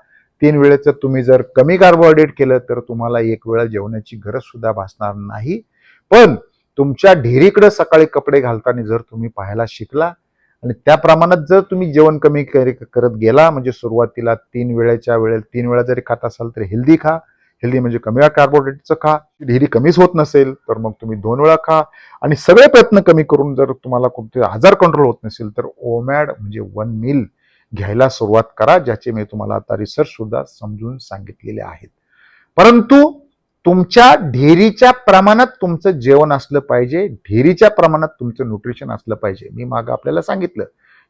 3 वेळेचं तुम्ही जर कमी कार्बोहायड्रेट केलं तर तुम्हाला 1 वेळा जेवण्याची गरज सुद्धा भासणार नाही. पण तुमच्या ढेरीकडे सकाळी कपडे घालताना जर तुम्ही पाहायला शिकला आणि त्या प्रमाणात जर तुम्ही जेवण कमी करत गेला, म्हणजे सुरुवातीला 3 वेळा जरी खात असाल तर हेल्दी खा. हेल्दी म्हणजे कमी कार्बोहायड्रेटचं खा. ढेरी कमीच होत नसेल तर मग तुम्ही 2 वेळा खा आणि सगळे प्रयत्न कमी करून जर तुम्हाला कोणते आजार कंट्रोल होत नसेल तर ओमॅड म्हणजे 1 मील घ्यायला सुरुवात करा, ज्याचे मी तुम्हाला आता रिसर्च सुद्धा समजून सांगितलेले आहेत. परंतु तुमच्या ढेरीच्या प्रमाणात तुमचं जेवण असलं पाहिजे, ढेरीच्या प्रमाणात तुमचं न्यूट्रिशन असलं पाहिजे. मी मागं आपल्याला सांगितलं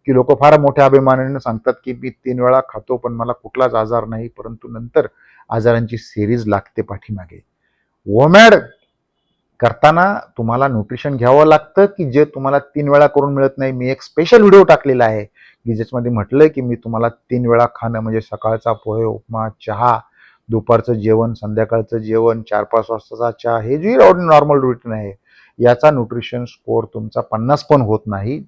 की लोक फार मोठ्या अभिमानाने सांगतात की मी 3 वेळा खातो पण मला कुठलाच आजार नाही, परंतु नंतर आजारांची सिरीज लागते पाठीमागे. ओमॅड करताना तुम्हाला न्यूट्रिशन घ्यावं लागतं की जे तुम्हाला 3 वेळा करून मिळत नाही. मी एक स्पेशल व्हिडिओ टाकलेला आहे की ज्याच्यामध्ये म्हटलंय की मी तुम्हाला 3 वेळा खाणं म्हणजे सकाळचा पोहे, उपमा, चहा, दुपारचं जेवण, संध्याकाळचं जेवण, 4-5 वाजताचा चहा, हे जे नॉर्मल रुटीन आहे याचा न्यूट्रिशन स्कोअर तुमचा 50 पण होत नाही.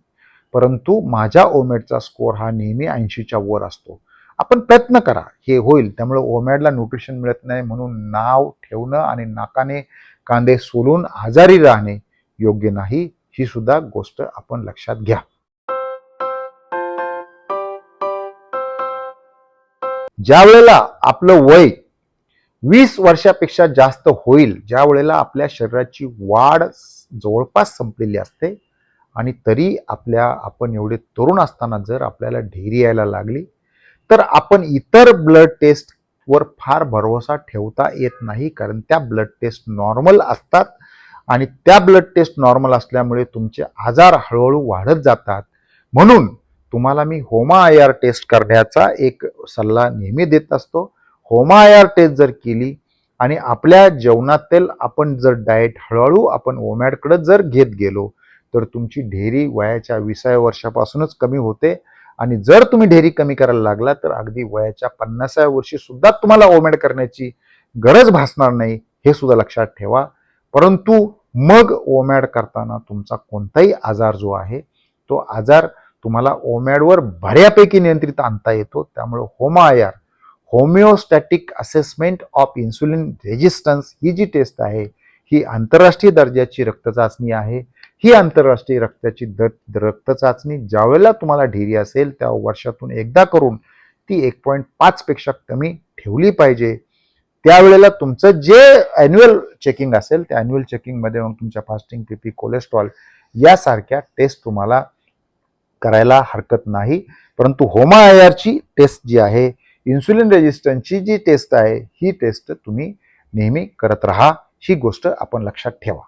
परंतु माझ्या ओमॅडचा स्कोअर हा नेहमी 80च्या वर असतो. आपण प्रयत्न करा, हे होईल. त्यामुळे ओमॅडला न्यूट्रिशन मिळत नाही म्हणून नाव ठेवणं आणि नाकाने कांदे सोलून आजारी राहणे योग्य नाही. ही सुद्धा गोष्ट आपण लक्षात घ्या. ज्या वेळेला आपलं वय 20 वर्षापेक्षा जास्त होईल, ज्या वेळेला आपल्या शरीराची वाढ जवळपास संपलेली असते आणि तरी आपण एवढे तरुण असताना जर आपल्याला ढेरी यायला लागली तर आपण इतर ब्लड टेस्ट वर फार भरोसा ठेवता येत नाही, कारण त्या ब्लड टेस्ट नॉर्मल असतात आणि त्या ब्लड टेस्ट नॉर्मल असल्यामुळे तुमचे आजार हळूहळू वाढत जातात. म्हणून तुम्हाला मी होमा-IR टेस्ट करण्याचा एक सल्ला नेहमी देत असतो. होमा-IR टेस्ट जर केली आणि आपल्या जेवणातील आपण जर डाएट हळूहळू आपण ओमॅडकडे जर घेत गेलो तर तुमची ढेरी वयाच्या 20व्या वर्षापासूनच कमी होते आणि जर तुम्ही ढेरी कमी करायला लागला तर अगदी वयाच्या 50व्या वर्षी सुद्धा तुम्हाला ओमॅड करण्याची गरज भासणार नाही, हे सुद्धा लक्षात ठेवा. परंतु मग ओमॅड करताना तुमचा कोणताही आजार जो आहे तो आजार तुम्हाला ओमॅडवर बऱ्यापैकी नियंत्रित आणता येतो. त्यामुळे होमा-IR, homeostatic assessment of insulin resistance, ही जी टेस्ट आहे ही आंतरराष्ट्रीय दर्जाची रक्त चाचणी आहे. ही आंतरराष्ट्रीय रक्त चाचणी ज्यावेळेला तुम्हाला ढेरी असेल त्या वर्षातून एकदा करून ती 1.5 पेक्षा कमी ठेवली पाहिजे. त्यावेळेला तुमचं जे ॲन्युअल चेकिंग असेल त्या ॲन्युअल चेकिंगमध्ये मग तुमच्या फास्टिंग, बीपी, कोलेस्ट्रॉल यासारख्या टेस्ट तुम्हाला करायला हरकत नाही. परंतु होमा-IRची टेस्ट जी आहे इन्सुलिन रेजिस्टन्सची जी टेस्ट आहे ही टेस्ट तुम्ही नेहमी करत राहा, ही गोष्ट आपण लक्षात ठेवा.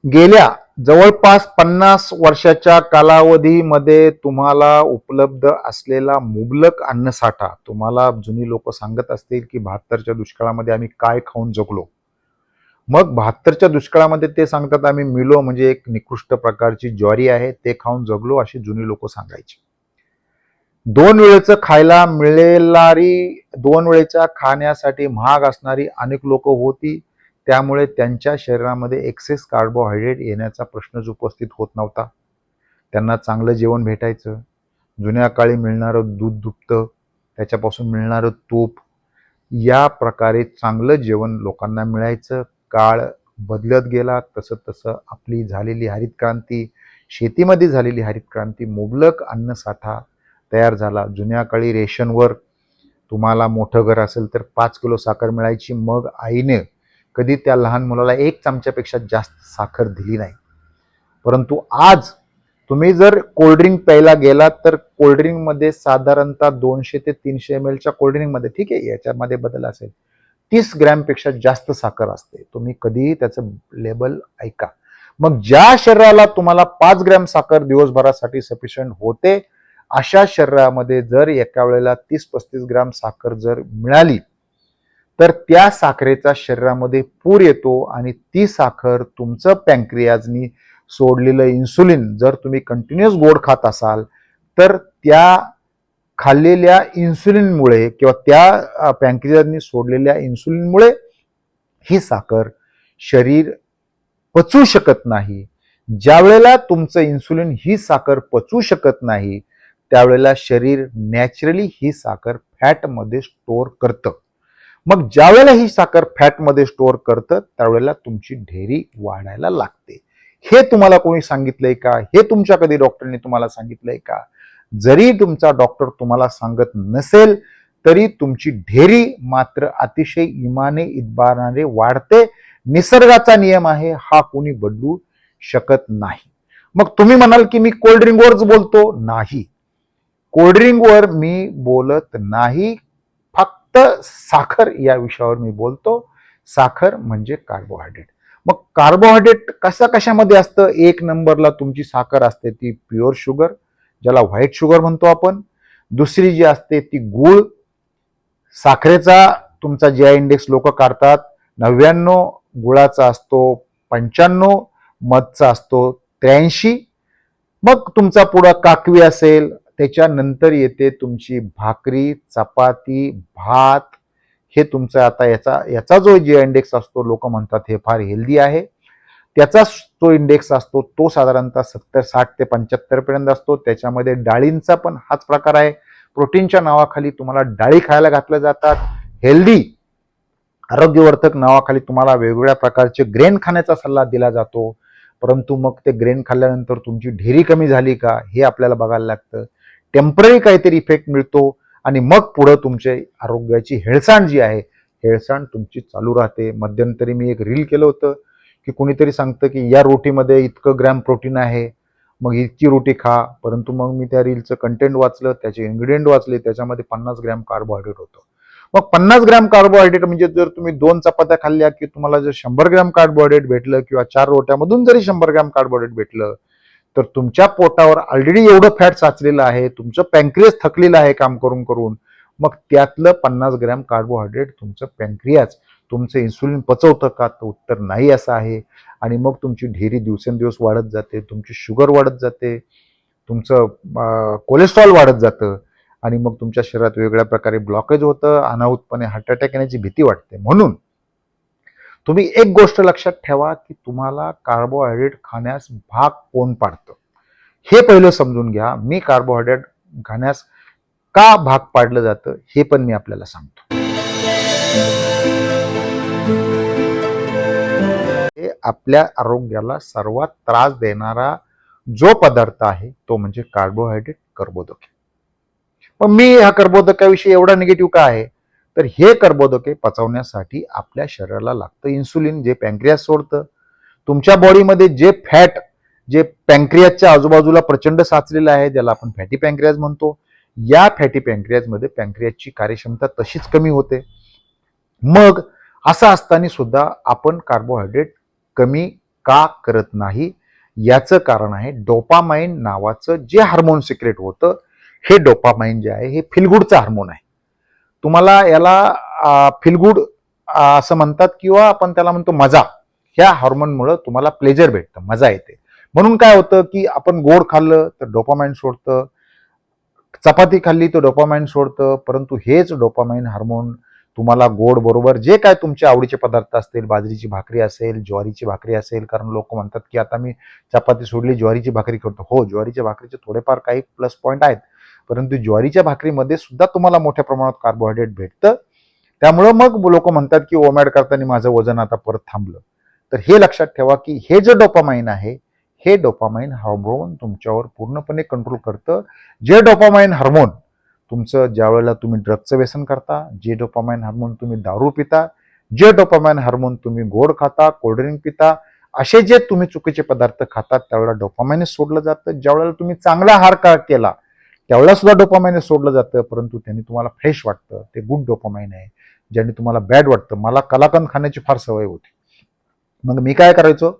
गेल्या जवळपास 50 वर्षाच्या कालावधीमध्ये तुम्हाला उपलब्ध असलेला मुबलक अन्नसाठा, तुम्हाला जुनी लोक सांगत असतील की 72च्या दुष्काळामध्ये आम्ही काय खाऊन जगलो. मग 72च्या दुष्काळामध्ये ते सांगतात आम्ही मिलो म्हणजे एक निकृष्ट प्रकारची ज्वारी आहे ते खाऊन जगलो, अशी जुनी लोक सांगायची. 2 वेळेचं खायला मिळेलारी, 2 वेळेच्या खाण्यासाठी महाग असणारी अनेक लोक होती, त्यामुळे त्यांच्या शरीरामध्ये एक्सेस कार्बोहायड्रेट येण्याचा प्रश्नच उपस्थित होत नव्हता. त्यांना चांगलं जेवण भेटायचं. जुन्या काळी मिळणारं दूध दुभतं, त्याच्यापासून मिळणारं तूप, या प्रकारे चांगलं जेवण लोकांना मिळायचं. काळ बदलत गेला तसं तसं आपली झालेली हरित क्रांती, शेतीमध्ये झालेली हरित क्रांती, मुबलक अन्नसाठा तयार झाला. जुन्या काळी रेशनवर तुम्हाला मोठं घर असेल तर 5 किलो साखर मिळायची, मग आईने कधी त्या लहान मुलाला 1 चमच्यापेक्षा जास्त साखर दिली नाही. परंतु आज तुम्ही जर कोल्ड्रिंक प्यायला गेलात तर कोल्ड्रिंकमध्ये साधारणतः 200 ते 300 ml च्या कोल्ड्रिंकमध्ये, ठीक आहे याच्यामध्ये बदल असेल, 30 ग्रॅमपेक्षा जास्त साखर असते. तुम्ही कधीही त्याचं लेबल ऐका. मग ज्या शरीराला तुम्हाला 5 ग्रॅम साखर दिवसभरासाठी सफिशियंट होते, अशा शरीरामध्ये जर एका वेळेला 30-35 ग्रॅम साखर जर मिळाली तर त्या साखरेचा शरीरामध्ये पूर येतो आणि ती साखर तुमचं पॅन्क्रियाजनी सोडलेलं इन्सुलिन, जर तुम्ही कंटिन्युअस गोड खात असाल तर त्या खाल्लेल्या इन्सुलिनमुळे किंवा त्या पॅन्क्रियाजनी सोडलेल्या इन्सुलिनमुळे ही साखर शरीर पचवू शकत नाही. ज्या वेळेला तुमचं इन्सुलिन ही साखर पचवू शकत नाही, त्यावेळेला शरीर नॅचरली ही साखर फॅटमध्ये स्टोअर करतं. मग ज्या वेळेला ही साखर फॅटमध्ये स्टोअर करतं त्यावेळेला तुमची ढेरी वाढायला लागते. हे तुम्हाला कोणी सांगितलंय का? हे तुमच्या कधी डॉक्टरने तुम्हाला सांगितलंय का? जरी तुमचा डॉक्टर तुम्हाला सांगत नसेल तरी तुमची ढेरी मात्र अतिशय इमाने इतबाराने वाढते. निसर्गाचा नियम आहे, हा कोणी बदलू शकत नाही. मग तुम्ही म्हणाल की मी कोल्ड्रिंकवरच बोलतो. नाही, कोल्ड्रिंकवर मी बोलत नाही, फक्त साखर या विषयावर मी बोलतो. साखर म्हणजे कार्बोहायड्रेट. मग कार्बोहायड्रेट कशामध्ये असतं? 1 नंबरला तुमची साखर असते ती प्युअर शुगर, ज्याला व्हाईट शुगर म्हणतो आपण. दुसरी जी असते ती गूळ. साखरेचा तुमचा GI इंडेक्स लोक काढतात, 99 गुळाचा असतो, 95 मधचा असतो, 83. मग तुमचा पुढं काकवी असेल, त्याच्यानंतर येते तुमची भाकरी, चपाती, भात. हे तुमचं आता याचा जो GI इंडेक्स असतो लोक म्हणतात हे फार हेल्दी आहे, त्याचा जो इंडेक्स असतो तो साधारणतः 70, 60 ते 75 पर्यंत असतो. त्याच्यामध्ये डाळींचा पण हाच प्रकार आहे. प्रोटीनच्या नावाखाली तुम्हाला डाळी खायला घातल्या जातात. हेल्दी आरोग्यवर्धक नावाखाली तुम्हाला वेगवेगळ्या प्रकारचे ग्रेन खाण्याचा सल्ला दिला जातो. परंतु मग ते ग्रेन खाल्ल्यानंतर तुमची ढेरी कमी झाली का हे आपल्याला बघायला लागतं. टेम्पररी काहीतरी इफेक्ट मिळतो आणि मग पुढं तुमच्या आरोग्याची हेळसांड जी आहे, हेळसांड तुमची चालू राहते. मध्यंतरी मी एक रील केलं होतं की कोणीतरी सांगतं की या रोटीमध्ये इतकं ग्रॅम प्रोटीन आहे, मग इतकी रोटी खा. परंतु मग मी त्या रीलचं कंटेंट वाचलं, त्याचे इन्ग्रेडियंट वाचले, त्याच्यामध्ये 50 ग्रॅम कार्बोहायड्रेट होतं. मग 50 ग्रॅम कार्बोहायड्रेट म्हणजे जर तुम्ही 2 चपात्या खाल्ल्या की तुम्हाला जर 100 ग्रॅम कार्बोहायड्रेट भेटलं किंवा 4 रोट्यामधून जरी 100 ग्रॅम कार्बोहायड्रेट भेटलं तर तुमच्या पोटावर ऑलरेडी एवढं फॅट साचलेलं आहे, तुमचं पॅन्क्रियास थकलेलं आहे काम करून करून. मग त्यातलं 50 ग्रॅम कार्बोहायड्रेट तुमचं पॅन्क्रियास, तुमचं इन्सुलिन पचवतं का? तर उत्तर नाही असं आहे. आणि मग तुमची ढेरी दिवसेंदिवस वाढत जाते, तुमची शुगर वाढत जाते, तुमचं कोलेस्ट्रॉल वाढत जातं आणि मग तुमच्या शरीरात वेगवेगळ्या प्रकारे ब्लॉकेज होतं, अनाहूतपणे हार्ट अटॅक येण्याची भीती वाटते. म्हणून तुम्ही एक गोष्ट लक्षात ठेवा की तुम्हाला कार्बोहायड्रेट खाण्यास भाग कोण पाडतं हे पहिलं समजून घ्या. मी कार्बोहायड्रेट खाण्यास का भाग पाडलं जातं हे पण मी आपल्याला सांगतो. हे आपल्या आरोग्याला सर्वात त्रास देणारा जो पदार्थ आहे तो म्हणजे कार्बोहायड्रेट, कर्बोदके. पण मी ह्या कर्बोदकाविषयी एवढा निगेटिव्ह का आहे? तर हे कर्बोदके पचवण्यासाठी आपल्या शरीराला लागतं इन्सुलिन, जे पॅन्क्रियास सोडतं. तुमच्या बॉडीमध्ये जे फॅट जे पँक्रियाजच्या आजूबाजूला प्रचंड साचलेलं आहे, ज्याला आपण फॅटी पँक्रियाज म्हणतो. या फॅटी पँक्रियाजमध्ये पँक्रियाजची कार्यक्षमता तशीच कमी होते. मग असं असताना सुद्धा आपण कार्बोहायड्रेट कमी का करत नाही? याचं कारण आहे डोपामाइन नावाचं जे हार्मोन सिक्रेट होतं. हे डोपामाइन जे आहे हे फीलगुडचं हार्मोन आहे. तुम्हाला याला फीलगुड असं म्हणतात किंवा आपण त्याला म्हणतो मजा. ह्या हार्मोनमुळे तुम्हाला प्लेजर भेटतं, मजा येते. म्हणून काय होतं की आपण गोड खाल्लं तर डोपामाइन सोडतं, चपाती खाल्ली तर डोपामाइन सोडतं, परंतु हेच डोपामाइन हार्मोन तुम्हाला गोड बरोबर जे काय तुमचे आवडीचे पदार्थ असतील, बाजरीची भाकरी असेल, ज्वारीची भाकरी असेल, कारण लोक म्हणतात की आता मी चपाती सोडली ज्वारीची भाकरी करतो. हो, ज्वारीच्या भाकरीचे थोडेफार काही प्लस पॉईंट आहेत, परंतु ज्वारीच्या भाकरीमध्ये सुद्धा तुम्हाला मोठ्या प्रमाणात कार्बोहायड्रेट भेटतं. त्यामुळं मग लोक म्हणतात की ओमॅड करताना माझं वजन आता परत थांबलं. तर हे लक्षात ठेवा की हे जे डोपामाइन आहे हे डोपामाइन हार्मोन तुमच्यावर पूर्णपणे कंट्रोल करतं. जे डोपामाइन हार्मोन तुमचं ज्या वेळेला तुम्ही ड्रगचं व्यसन करता, जे डोपामाइन हार्मोन तुम्ही दारू पिता, जे डोपामाइन हार्मोन तुम्ही गोड खाता, कोल्ड्रिंक पिता, असे जे तुम्ही चुकीचे पदार्थ खातात त्यावेळेला डोपामाइनच सोडलं जातं. ज्या वेळेला तुम्ही चांगला आहार केला त्यावेळेला सुद्धा डोपामाइन सोडलं जातं, परंतु त्यांनी तुम्हाला फ्रेश वाटतं. ते गुड डोपामाइन आहे. ज्याने तुम्हाला बॅड वाटतं. मला कलाकंद खाण्याची फार सवय होती. मग मी काय करायचो,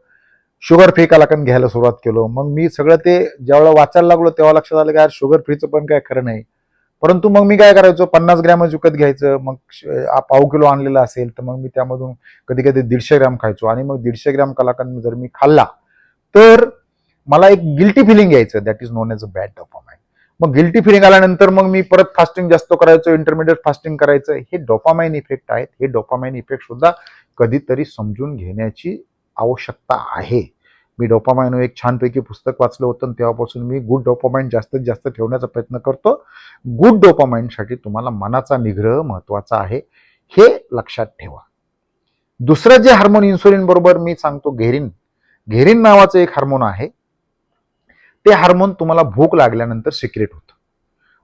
शुगर फ्री कलाकंद घ्यायला सुरुवात केलो. मग मी सगळं ते ज्यावेळेला वाचायला लागलो तेव्हा लक्षात आलं की यार शुगर फ्रीचं पण काय खरं नाही. परंतु मग मी काय करायचो, 50 ग्रॅमच विकत घ्यायचं. मग पाव किलो आणलेला असेल तर मग मी त्यामधून कधी कधी 150 ग्रॅम खायचो. आणि मग 150 ग्रॅम कलाकंद जर मी खाल्ला तर मला एक गिल्टी फिलिंग यायचं, that is non as a bad dopamine. मग गिल्टी फिलिंग आल्यानंतर मग मी परत फास्टिंग जास्त करायचो, इंटरमिडिएट फास्टिंग करायचं. हे डोपामाइन इफेक्ट आहेत. हे डोपामाइन इफेक्ट सुद्धा कधीतरी समजून घेण्याची आवश्यकता आहे. मी डोपामाइनवर एक छानपैकी पुस्तक वाचलं होतं, तेव्हापासून मी गुड डोपामाइन जास्तीत जास्त ठेवण्याचा प्रयत्न करतो. गुड डोपामाइनसाठी तुम्हाला मनाचा निग्रह महत्वाचा आहे, हे लक्षात ठेवा. दुसरं जे हार्मोन इन्सुलिन बरोबर मी सांगतो, घेरीन नावाचं एक हार्मोन आहे. ते हार्मोन तुम्हाला भूक लागल्यानंतर सिक्रेट होतं.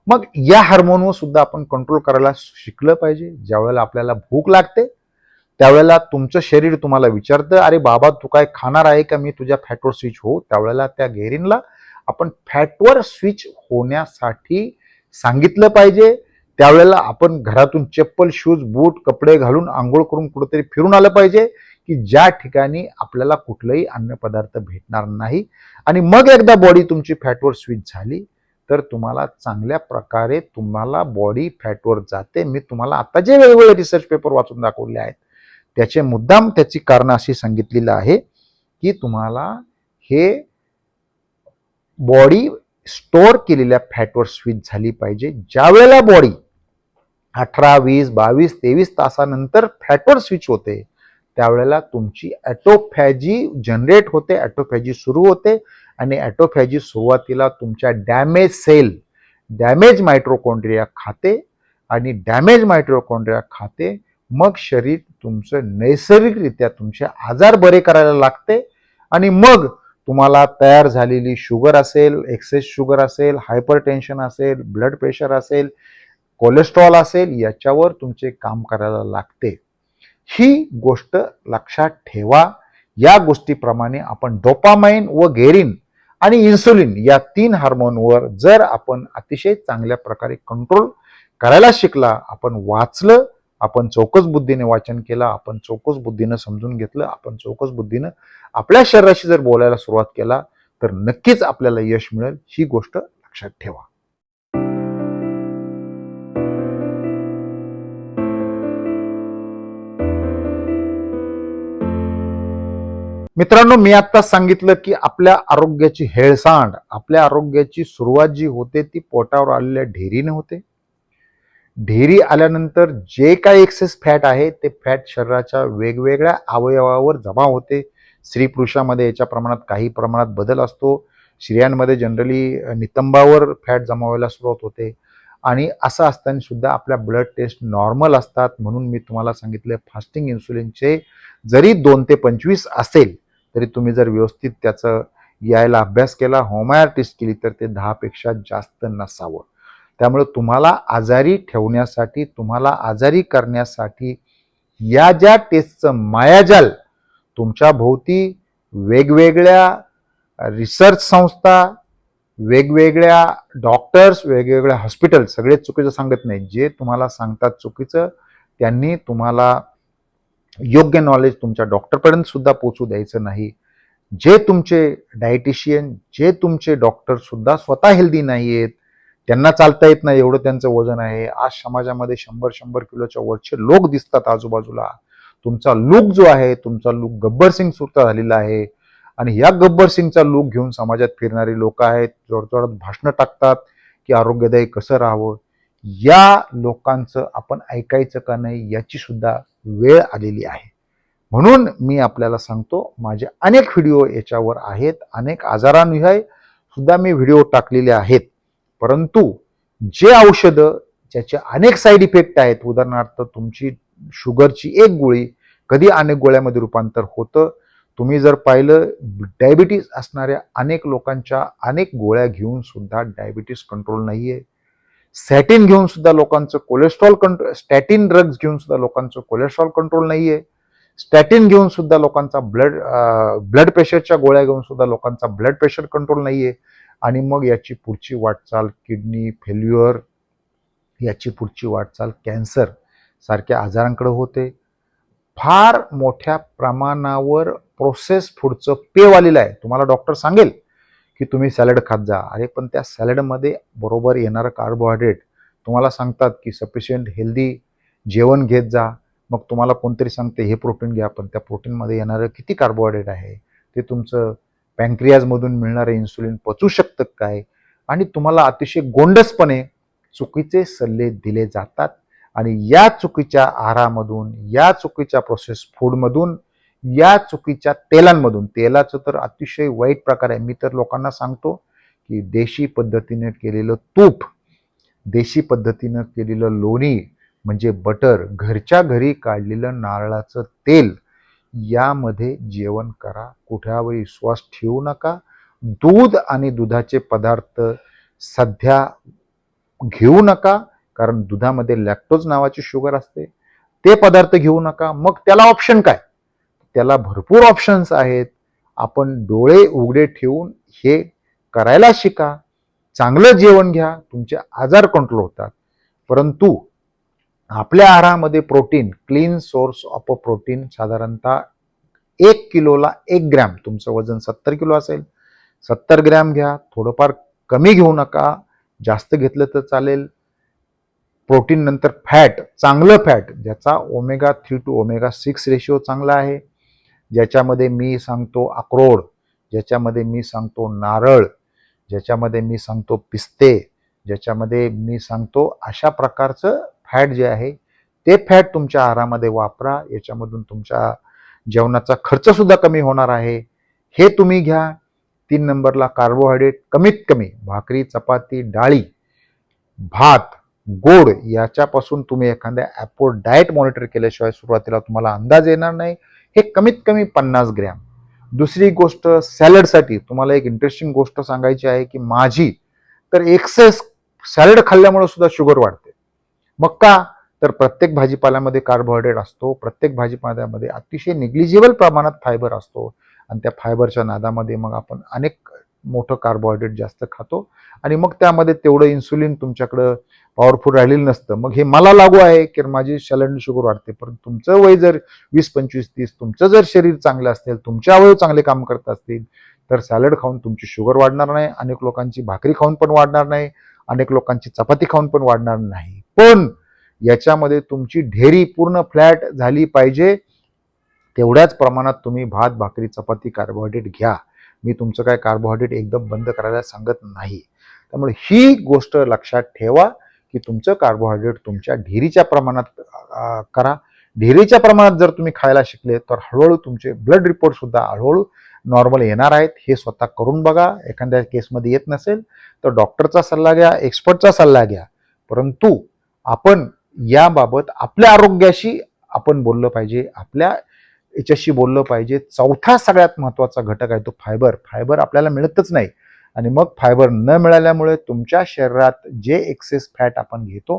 मग या हार्मोनवर सुद्धा आपण कंट्रोल करायला शिकलं पाहिजे. ज्या वेळेला आपल्याला भूक लागते त्यावेळेला तुमचं शरीर तुम्हाला विचारतं, अरे बाबा तू काय खाणार आहे का, मी तुझ्या फॅटवर स्विच हो. त्यावेळेला त्या घेरीनला आपण फॅटवर स्विच होण्यासाठी सांगितलं पाहिजे. त्यावेळेला आपण घरातून चप्पल, शूज, बूट, कपडे घालून आंघोळ करून कुठेतरी फिरून आलं पाहिजे की ज्या ठिकाणी आपल्याला कुठलाही अन्नपदार्थ भेटणार नाही. आणि मग एकदा बॉडी तुमची फॅटवर स्विच झाली तर तुम्हाला चांगल्या प्रकारे तुम्हाला बॉडी फॅटवर जाते. मी तुम्हाला आता जे वेगवेगळे रिसर्च पेपर वाचून दाखवले आहेत त्याचे मुद्दाम त्याची कारण अशी सांगितलेलं आहे की तुम्हाला हे बॉडी स्टोअर केलेल्या फॅटवर स्विच झाली पाहिजे. ज्या वेळेला बॉडी 18, 20, 22, 23 तासानंतर फॅटवर स्विच होते त्यावेळेला तुमची ॲटोफॅजी जनरेट होते, ॲटोफॅजी सुरू होते. आणि ॲटोफॅजी सुरुवातीला तुमच्या डॅमेज सेल, डॅमेज मायट्रोकॉन्ड्रिया खाते. आणि डॅमेज मायट्रोकॉन्ड्रिया खाते मग शरीर तुमचं नैसर्गिकरित्या तुमचे आजार बरे करायला लागते. आणि मग तुम्हाला तयार झालेली शुगर असेल, एक्सेस शुगर असेल, हायपर टेन्शन असेल, ब्लड प्रेशर असेल, कोलेस्ट्रॉल असेल, याच्यावर तुमचे काम करायला लागते. ही गोष्ट लक्षात ठेवा. या गोष्टीप्रमाणे आपण डोपामाइन व घेरीन आणि इन्सुलिन या 3 हार्मोनवर जर आपण अतिशय चांगल्या प्रकारे कंट्रोल करायला शिकला, आपण वाचलं, आपण चौकस बुद्धीने वाचन केलं, आपण चौकस बुद्धीनं समजून घेतलं, आपण चौकस बुद्धीनं आपल्या शरीराशी जर बोलायला सुरुवात केला तर नक्कीच आपल्याला यश मिळेल. ही गोष्ट लक्षात ठेवा. मित्रांनो, मी आता सांगितलं की आपल्या आरोग्याची हेळसांड, आपल्या आरोग्याची सुरुवात जी होते ती पोटावर आलेल्या ढेरीने होते. ढेरी आल्यानंतर जे काही एक्सेस फॅट आहे ते फॅट शरीराच्या वेगवेगळ्या अवयवावर जमा होते. स्त्री पुरुषामध्ये याच्या प्रमाणात काही प्रमाणात बदल असतो. स्त्रियांमध्ये जनरली नितंबावर फॅट जमा व्हायला सुरुवात होते. आणि असं असताना सुद्धा आपल्या ब्लड टेस्ट नॉर्मल असतात. म्हणून मी तुम्हाला सांगितलं फास्टिंग इन्सुलिनचे जरी 2 ते 25 असेल तरी तुम्ही जर व्यवस्थित त्याचं यायला अभ्यास केला, होमआयर टेस्ट केली तर ते 10 पेक्षा जास्त नसावं. त्यामुळे तुम्हाला आजारी ठेवण्यासाठी, तुम्हाला आजारी करण्यासाठी या ज्या टेस्टचं मायाजाल तुमच्या भोवती वेगवेगळ्या रिसर्च संस्था, वेगवेगळ्या डॉक्टर्स, वेगवेगळ्या हॉस्पिटल सगळेच चुकीचं सांगत नाही. जे तुम्हाला सांगतात चुकीचं, त्यांनी तुम्हाला योग्य नॉलेज तुमच्या डॉक्टरपर्यंत सुद्धा पोहोचू द्यायचं नाही. जे तुमचे डायटिशियन, जे तुमचे डॉक्टर सुद्धा स्वतः हेल्दी नाही आहेत, त्यांना चालता येत नाही एवढं त्यांचं वजन आहे. आज समाजामध्ये 100-100 किलोच्या वरचे लोक दिसतात आजूबाजूला. तुमचा लुक जो आहे, तुमचा लुक गब्बर सिंग सुद्धा झालेला आहे. आणि या गब्बर सिंगचा लुक घेऊन समाजात फिरणारी लोक आहेत, जोरजोरात भाषणं टाकतात की आरोग्यदायी कसं राहावं. या लोकांचं आपण ऐकायचं का नाही याची सुद्धा वेळ आलेली आहे. म्हणून मी आपल्याला सांगतो, माझे अनेक व्हिडिओ याच्यावर आहेत, अनेक आजारांविषयी सुद्धा मी व्हिडिओ टाकलेले आहेत. परंतु जे औषधं ज्याचे अनेक साईड इफेक्ट आहेत, उदाहरणार्थ तुमची शुगरची एक गोळी कधी अनेक गोळ्यामध्ये रूपांतर होतं. तुम्ही जर पाहिलं, डायबिटीस असणाऱ्या अनेक लोकांच्या अनेक गोळ्या घेऊन सुद्धा डायबिटीस कंट्रोल नाहीये. स्टॅटिन घेऊन सुद्धा लोकांचं कोलेस्ट्रॉल कंट्रोल, स्टॅटिन ड्रग्ज घेऊन सुद्धा लोकांचं कोलेस्ट्रॉल कंट्रोल नाहीये. स्टॅटिन घेऊन सुद्धा लोकांचा ब्लड प्रेशरच्या गोळ्या घेऊन सुद्धा लोकांचा ब्लड प्रेशर कंट्रोल नाहीये. आणि मग याची पुढची वाटचाल किडनी फेल्युअर, याची पुढची वाटचाल कॅन्सर सारख्या आजारांकडे होते. फार मोठ्या प्रमाणावर प्रोसेस फूडचं पेव आलेलं आहे. तुम्हाला डॉक्टर सांगेल की तुम्ही सॅलड खात जा, अरे पण त्या सॅलडमध्ये बरोबर येणारं कार्बोहायड्रेट तुम्हाला सांगतात की सफिशियंट हेल्दी जेवण घेत जा. मग तुम्हाला कोणतरी सांगते हे प्रोटीन घ्या, पण त्या प्रोटीनमध्ये येणारं किती कार्बोहायड्रेट आहे, ते तुमचं पॅन्क्रियाजमधून मिळणारं इन्सुलिन पचू शकतं काय, आणि तुम्हाला अतिशय गोंडसपणे चुकीचे सल्ले दिले जातात. आणि या चुकीच्या आहारामधून, या चुकीच्या प्रोसेस फूडमधून, या चुकीच्या तेलांमधून, तेलाचं तर अतिशय वाईट प्रकार आहे. मी तर लोकांना सांगतो की देशी पद्धतीने केलेलं तूप, देशी पद्धतीनं केलेलं लोणी म्हणजे बटर, घरच्या घरी काढलेलं नारळाचं तेल, यामध्ये जेवण करा. कुठल्यावर विश्वास ठेवू नका. दूध आणि दुधाचे पदार्थ सध्या घेऊ नका, कारण दुधामध्ये लॅक्टोज नावाची शुगर असते. ते पदार्थ घेऊ नका. मग त्याला ऑप्शन काय? त्याला भरपूर ऑप्शन्स आहेत. आपण डोळे उघडे ठेवून हे करायला शिका. चांगलं जेवण घ्या, तुमचे आजार कंट्रोल होतात. परंतु आपल्या आहारामध्ये protein, clean source of protein, साधारणतः 1 किलोला 1 ग्रॅम. तुमचं वजन 70 किलो असेल, 70 ग्रॅम घ्या. थोडंफार कमी घेऊ नका, जास्त घेतलं तर चालेल. प्रोटीन नंतर फॅट, चांगलं फॅट ज्याचा ओमेगा 3 टू ओमेगा 6 रेशिओ चांगला आहे, ज्याच्यामध्ये मी सांगतो अक्रोड, ज्याच्यामध्ये मी सांगतो नारळ, ज्याच्यामध्ये मी सांगतो पिस्ते, ज्याच्यामध्ये मी सांगतो अशा प्रकारचं फॅट जे आहे ते फॅट तुमच्या आहारामध्ये वापरा. याच्यामधून तुमच्या जेवणाचा खर्च सुद्धा कमी होणार आहे. हे तुम्ही घ्या. 3 नंबरला कार्बोहायड्रेट कमीत कमी भाकरी, चपाती, डाळी, भात, गोड याच्यापासून तुम्ही एखाद्या ॲपवर डाएट मॉनिटर केल्याशिवाय सुरुवातीला तुम्हाला अंदाज येणार नाही. हे कमीत कमी 50 ग्रॅम. दुसरी गोष्ट, सॅलडसाठी तुम्हाला एक इंटरेस्टिंग गोष्ट सांगायची आहे की माझी तर एक्सेस सॅलड खाल्ल्यामुळे सुद्धा शुगर वाढते. मग का? तर प्रत्येक भाजीपाल्यामध्ये कार्बोहायड्रेट असतो, प्रत्येक भाजीपाल्यामध्ये अतिशय निग्लिजिबल प्रमाणात फायबर असतो, आणि त्या फायबरच्या नादामध्ये मग आपण अनेक मोठं कार्बोहायड्रेट जास्त खातो, आणि मग त्यामध्ये तेवढं इन्सुलिन तुमच्याकडं पॉवरफुल राहिलेलं नसतं. मग हे मला लागू आहे की माझी सॅलडने शुगर वाढते, पण तुमचं वय जर 20, 25, 30, तुमचं जर शरीर चांगलं असेल, तुमचे अवयव चांगले काम करत असतील, तर सॅलड खाऊन तुमची शुगर वाढणार नाही. अनेक लोकांची भाकरी खाऊन पण वाढणार नाही, अनेक लोकांची चपाती खाऊन पण वाढणार नाही. पण याच्यामध्ये तुमची ढेरी पूर्ण फ्लॅट झाली पाहिजे. तेवढ्याच प्रमाणात तुम्ही भात, भाकरी, चपाती, कार्बोहायड्रेट घ्या. मी तुमचं काय कार्बोहायड्रेट एकदम बंद करायला सांगत नाही. त्यामुळे ही गोष्ट लक्षात ठेवा की तुमचं कार्बोहायड्रेट तुमच्या ढेरीच्या प्रमाणात करा. ढेरीच्या प्रमाणात जर तुम्ही खायला शिकले तर हळूहळू तुमचे ब्लड रिपोर्ट सुद्धा हळूहळू नॉर्मल येणार आहेत. हे स्वतः करून बघा. एखाद्या केसमध्ये येत नसेल तर डॉक्टरचा सल्ला घ्या, एक्सपर्टचा सल्ला घ्या. परंतु आपण याबाबत आपल्या आरोग्याशी आपण बोललं पाहिजे, आपल्या याच्याशी बोललं पाहिजे. चौथा सगळ्यात महत्त्वाचा घटक आहे तो फायबर. फायबर आपल्याला मिळतच नाही, आणि मग फायबर न मिळाल्यामुळे तुमच्या शरीरात जे एक्सेस फॅट आपण घेतो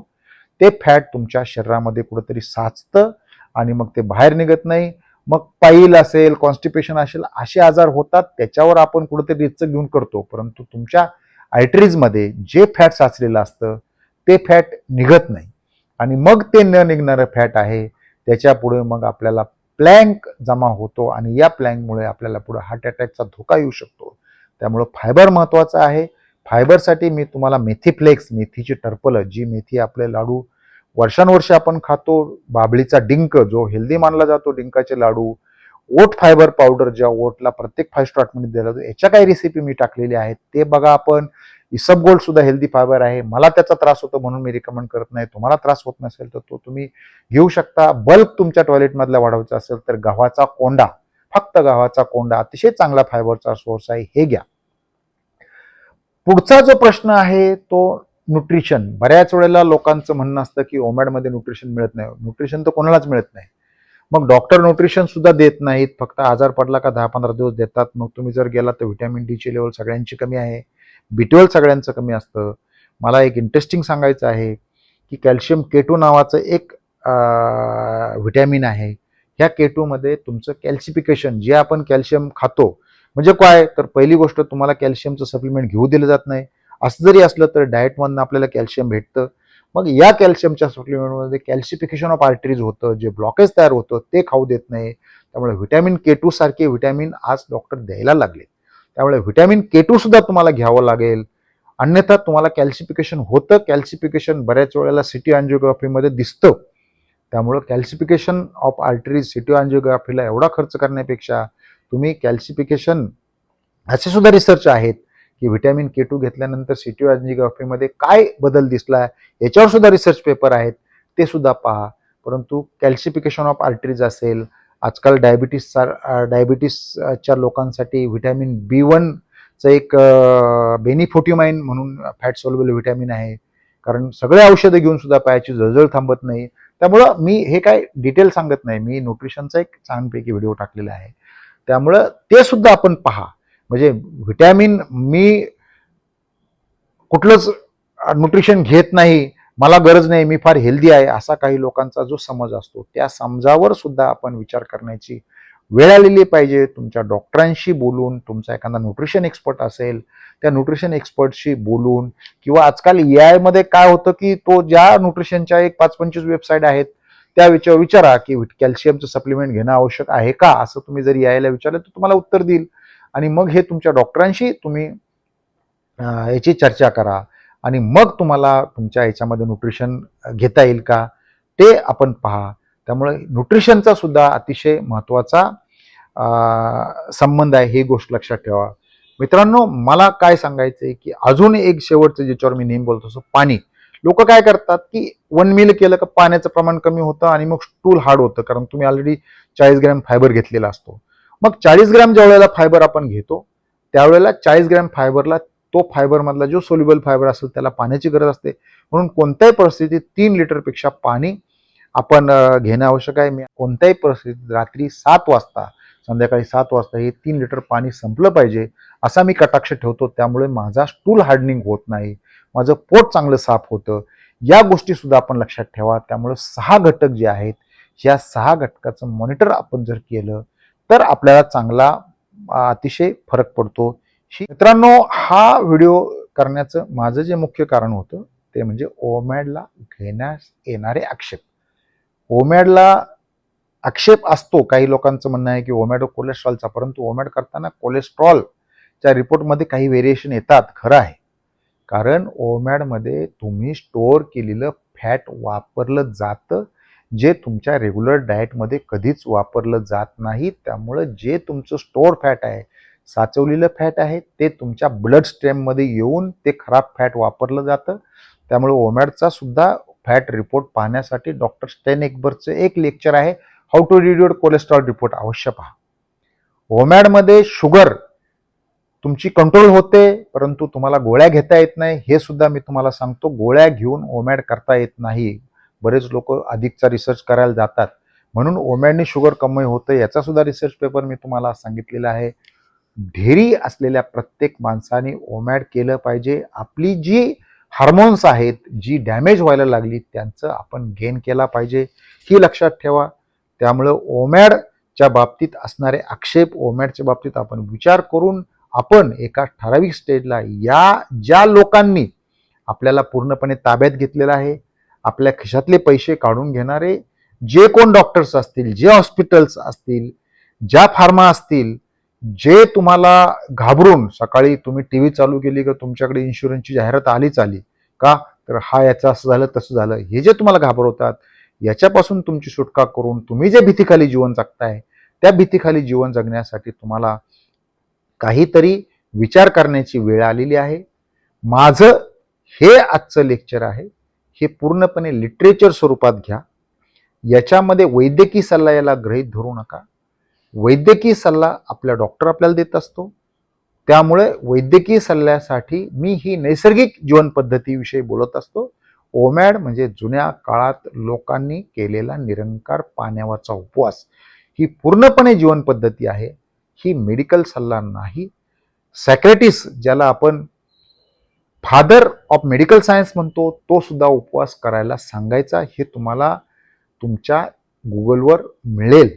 ते फॅट तुमच्या शरीरामध्ये कुठेतरी साचतं, आणि मग ते बाहेर निघत नाही. मग पाईल असेल, कॉन्स्टिपेशन असेल, असे आजार होतात. त्याच्यावर आपण कुठेतरी रिचक घेऊन करतो, परंतु तुमच्या आर्टरीजमध्ये जे फॅट साचलेलं असतं ते फॅट निघत नाही आणि मग ते न निघणारं फॅट आहे त्याच्यापुढे मग आपल्याला प्लॅंक जमा होतो आणि या प्लॅंकमुळे आपल्याला पुढे हार्ट अटॅकचा धोका येऊ शकतो. त्यामुळे फायबर महत्त्वाचं आहे. फायबरसाठी मी तुम्हाला मेथीफ्लेक्स, मेथीची टरफलं, जी मेथी आपले लाडू वर्षानुवर्षे आपण खातो, बाभळीचा डिंक जो हेल्दी मानला जातो, डिंकाचे लाडू, ओट फायबर पावडर, ज्या ओटला प्रत्येक 5 स्टार्टमध्ये दिला जातो, याच्या काही रेसिपी मी टाकलेली आहेत, ते बघा आपण. इसबगोल्ड सुद्धा हेल्दी फायबर आहे. मला त्याचा त्रास होतो म्हणून मी रिकमेंड करत नाही. तुम्हाला त्रास होत नसेल तर तो तुम्ही घेऊ शकता. बल्क तुमच्या टॉयलेटमधला वाढवायचा असेल तर गव्हाचा कोंडा, फक्त गव्हाचा कोंडा अतिशय चांगला फायबरचा सोर्स आहे, हे घ्या. पुढचा जो प्रश्न आहे तो न्यूट्रिशन. बऱ्याच वेळेला लोकांचं म्हणणं असतं की ओमॅडमध्ये न्यूट्रिशन मिळत नाही. न्यूट्रिशन तर कोणालाच मिळत नाही. मग डॉक्टर न्यूट्रिशन सुद्धा देत नाहीत, फक्त आजार पडला का 10-15 दिवस देतात. मग तुम्ही जर गेला तर व्हिटॅमिन डी ची लेवल सगळ्यांची कमी आहे, B12 सगळ्यांचं कमी असतं. मला एक इंटरेस्टिंग सांगायचं आहे की कॅल्शियम K2 नावाचं एक व्हिटॅमिन आहे. ह्या K2 मध्ये तुमचं कॅल्सिफिकेशन, जे आपण कॅल्शियम खातो, म्हणजे काय, तर पहिली गोष्ट तुम्हाला कॅल्शियमचं सप्लिमेंट घेऊ दिलं जात नाही. असं जरी असलं तर डाएटमधनं आपल्याला कॅल्शियम भेटतं. मग या कॅल्शियमच्या सप्लिमेंटमध्ये कॅल्सिफिकेशन ऑफ आर्टरीज होतं, जे ब्लॉकेज तयार होतं ते खाऊ देत नाही. त्यामुळे व्हिटॅमिन K2 सारखे व्हिटॅमिन आज डॉक्टर द्यायला लागले. त्यामुळे व्हिटॅमिन K2 सुद्धा तुम्हाला घ्यावं लागेल, अन्यथा तुम्हाला कॅल्सिफिकेशन होतं. कॅल्सिफिकेशन बऱ्याच वेळेला सिटी अँजिओग्राफीमध्ये दिसतं. त्यामुळं कॅल्सिफिकेशन ऑफ आर्टरीज सिटी अँजिओग्राफीला एवढा खर्च करण्यापेक्षा तुम्ही कॅल्सिफिकेशन, असे सुद्धा रिसर्च आहेत की व्हिटॅमिन K2 घेतल्यानंतर सिटी अँजिओग्राफीमध्ये काय बदल दिसला, याच्यावर सुद्धा रिसर्च पेपर आहेत, ते सुद्धा पहा. परंतु कॅल्सिफिकेशन ऑफ आर्टरीज असेल, आजकाल डायबिटीसच्या लोकांसाठी व्हिटॅमिन B1चं एक बेनिफोटिमाइन म्हणून फॅट सोल्युबल व्हिटॅमिन आहे, कारण सगळे औषधं घेऊन सुद्धा पायाची जळजळ थांबत नाही. त्यामुळं मी हे काय डिटेल सांगत नाही, मी न्यूट्रिशनचा एक छानपैकी व्हिडिओ टाकलेला आहे, त्यामुळं ते सुद्धा आपण पहा. म्हणजे व्हिटॅमिन मी कुठलंच न्यूट्रिशन घेत नाही, मला गरज नाही, मी फार हेल्दी आहे, असा काही लोकांचा जो समज असतो, त्या समजावर सुद्धा आपण विचार करण्याची वेळ आलेली पाहिजे. तुमच्या डॉक्टरांशी बोलून, तुमचा एखादा न्यूट्रिशन एक्सपर्ट असेल, त्या न्यूट्रिशन एक्सपर्टशी बोलून, किंवा आजकाल AI मध्ये काय होतं की तो ज्या न्यूट्रिशनच्या एक 5-25 वेबसाईट आहेत त्या विचारा की कॅल्शियमचं सप्लिमेंट घेणं आवश्यक आहे का, असं तुम्ही जर AI ला विचारलं तर तुम्हाला उत्तर देईल. आणि मग हे तुमच्या डॉक्टरांशी तुम्ही याची चर्चा करा आणि मग तुम्हाला तुमच्या याच्यामध्ये न्यूट्रिशन घेता येईल का ते आपण पहा. त्यामुळे न्यूट्रिशनचा सुद्धा अतिशय महत्त्वाचा संबंध आहे, ही गोष्ट लक्षात ठेवा. मित्रांनो, मला काय सांगायचं आहे की अजून एक शेवटचं ज्याच्यावर मी नेहमी बोलतो असं पाणी. लोक काय करतात की 1 मील केलं का पाण्याचं प्रमाण कमी होतं आणि मग स्टूल हार्ड होतं, कारण तुम्ही ऑलरेडी 40 ग्रॅम फायबर घेतलेला असतो. मग 40 ग्रॅम ज्या वेळेला फायबर आपण घेतो त्यावेळेला 40 ग्रॅम फायबरला, तो फायबरमधला जो सोल्युबल फायबर असेल त्याला पाण्याची गरज असते. म्हणून कोणत्याही परिस्थितीत 3 लिटरपेक्षा पाणी आपण घेणं आवश्यक आहे. कोणत्याही परिस्थितीत रात्री 7 वाजता, संध्याकाळी 7 वाजता हे 3 लिटर पाणी संपलं पाहिजे, असा मी कटाक्ष ठेवतो. त्यामुळे माझा स्टूल हार्डनिंग होत नाही, माझं पोट चांगलं साफ होतं. या गोष्टी सुद्धा आपण लक्षात ठेवा. त्यामुळे 6 घटक जे आहेत, या 6 घटकाचं मॉनिटर आपण जर केलं तर आपल्याला चांगला अतिशय फरक पडतो. मित्रांनो, हा व्हिडिओ करण्याचं माझं जे मुख्य कारण होतं ते म्हणजे ओमॅडला घेण्यास येणारे आक्षेप. ओमॅडला आक्षेप असतो, काही लोकांचं म्हणणं आहे की ओमॅड कोलेस्ट्रॉलचा, परंतु ओमॅड करताना कोलेस्ट्रॉलच्या रिपोर्टमध्ये काही व्हेरिएशन येतात, खरं आहे. कारण ओमॅडमध्ये तुम्ही स्टोअर केलेलं फॅट वापरलं जातं, जे तुमच्या रेग्युलर डाएटमध्ये कधीच वापरलं जात नाही. त्यामुळं जे तुमचं स्टोअर फॅट आहे, साचवलेलं फॅट आहे, ते तुमच्या ब्लड स्ट्रीममध्ये येऊन ते खराब फॅट वापरलं जातं. त्यामुळे ओमॅडचा सुद्धा फॅट रिपोर्ट पाहण्यासाठी डॉक्टर स्टेन एकबर्गचं एक लेक्चर आहे, how to read your cholesterol report, अवश्य पहा. ओमॅडमध्ये शुगर तुमची कंट्रोल होते, परंतु तुम्हाला गोळ्या घेता येत नाही, हे सुद्धा मी तुम्हाला सांगतो. गोळ्या घेऊन ओमॅड करता येत नाही. बरेच लोक अधिकचा रिसर्च करायला जातात, म्हणून ओमॅडने शुगर कमी होतं, याचा सुद्धा रिसर्च पेपर मी तुम्हाला सांगितलेला आहे. ढेरी असलेल्या प्रत्येक माणसाने ओमॅड केलं पाहिजे. आपली जी हार्मोन्स आहेत, जी डॅमेज व्हायला लागली, त्यांचं आपण गेन केला पाहिजे, ही लक्षात ठेवा. त्यामुळं ओमॅड च्या बाबतीत असणारे आक्षेप, ओमॅडच्या बाबतीत आपण विचार करून आपण एका ठराविक स्टेजला या ज्या लोकांनी आपल्याला पूर्णपणे ताब्यात घेतलेलं आहे, आपल्या खिशातले पैसे काढून घेणारे जे कोण डॉक्टर्स असतील, जे हॉस्पिटल्स असतील, ज्या फार्मा असतील, जे तुम्हाला घाबरून सकाळी तुम्ही टीव्ही चालू केली का तुमच्याकडे इन्शुरन्सची जाहिरात आलीच आली का, तर हा याचं असं झालं तसं झालं, हे जे तुम्हाला घाबरवतात याच्यापासून तुमची सुटका करून तुम्ही जे भीतीखाली जीवन जगताय त्या भीतीखाली जीवन जगण्यासाठी तुम्हाला काहीतरी विचार करण्याची वेळ आलेली आहे. माझं हे आजचं लेक्चर आहे, हे पूर्णपणे लिटरेचर स्वरूपात घ्या. याच्यामध्ये वैद्यकीय सल्ला याला गृहीत धरू नका. वैद्यकीय सल्ला आपला डॉक्टर आपल्याला देत असतो, त्यामुळे वैद्यकीय सल्ल्यासाठी मी ही नैसर्गिक जीवन पद्धतीविषयी बोलत असतो. ओमॅड म्हणजे जुन्या काळात लोकांनी केलेला निरंकार पाण्यावरचा उपवास, ही पूर्णपणे जीवन पद्धती आहे, ही मेडिकल सल्ला नाही. सॅक्रेटिस ज्याला आपण फादर ऑफ मेडिकल सायन्स म्हणतो, तो सुद्धा उपवास करायला सांगायचा, हे तुम्हाला तुमच्या गुगलवर मिळेल.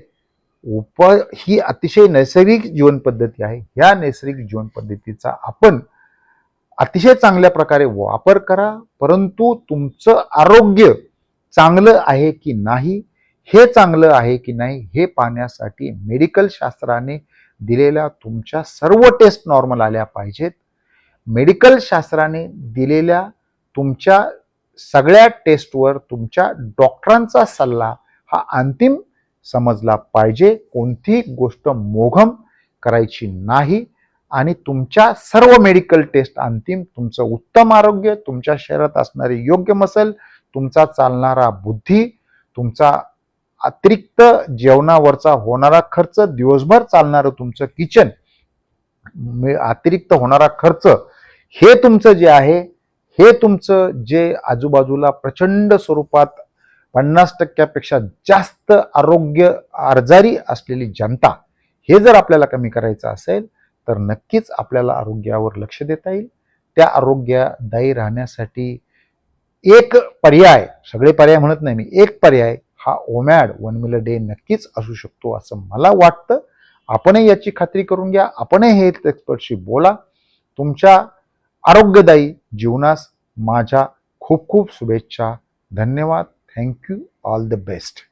ही अतिशय नैसर्गिक जीवन पद्धती आहे. ह्या नैसर्गिक जीवन पद्धतीचा आपण अतिशय चांगल्या प्रकारे वापर करा, परंतु तुमचं आरोग्य चांगलं आहे की नाही, हे चांगलं आहे की नाही हे पाहण्यासाठी मेडिकल शास्त्राने दिलेल्या तुमच्या सर्व टेस्ट नॉर्मल आल्या पाहिजेत. मेडिकल शास्त्राने दिलेल्या तुमच्या सगळ्या टेस्टवर तुमच्या डॉक्टरांचा सल्ला हा अंतिम समजला पाहिजे. कोणतीही गोष्ट मोघम करायची नाही आणि तुमच्या सर्व मेडिकल टेस्ट अंतिम तुमचं उत्तम आरोग्य, तुमच्या शरीरात असणारी योग्य मसल, तुमचा चालणारा बुद्धी, तुमचा अतिरिक्त जेवणावरचा होणारा खर्च, दिवसभर चालणारं तुमचं किचन, अतिरिक्त होणारा खर्च, हे तुमचं जे आहे, हे तुमचं जे आजूबाजूला प्रचंड स्वरूपात 50% जास्त आरोग्य आजारी असलेली जनता, हे जर आपल्याला कमी करायचं असेल तर नक्कीच आपल्याला आरोग्यावर लक्ष देता येईल. त्या आरोग्यदायी राहण्यासाठी एक पर्याय, सगळे पर्याय म्हणत नाही मी, एक पर्याय हा ओमॅड 1 meal a day नक्कीच असू शकतो असं मला वाटतं. आपणही याची खात्री करून घ्या, आपणही हेल्थ एक्सपर्टशी बोला. तुमच्या आरोग्यदायी जीवनास माझ्या खूप खूप शुभेच्छा. धन्यवाद. थँक्यू. All the best.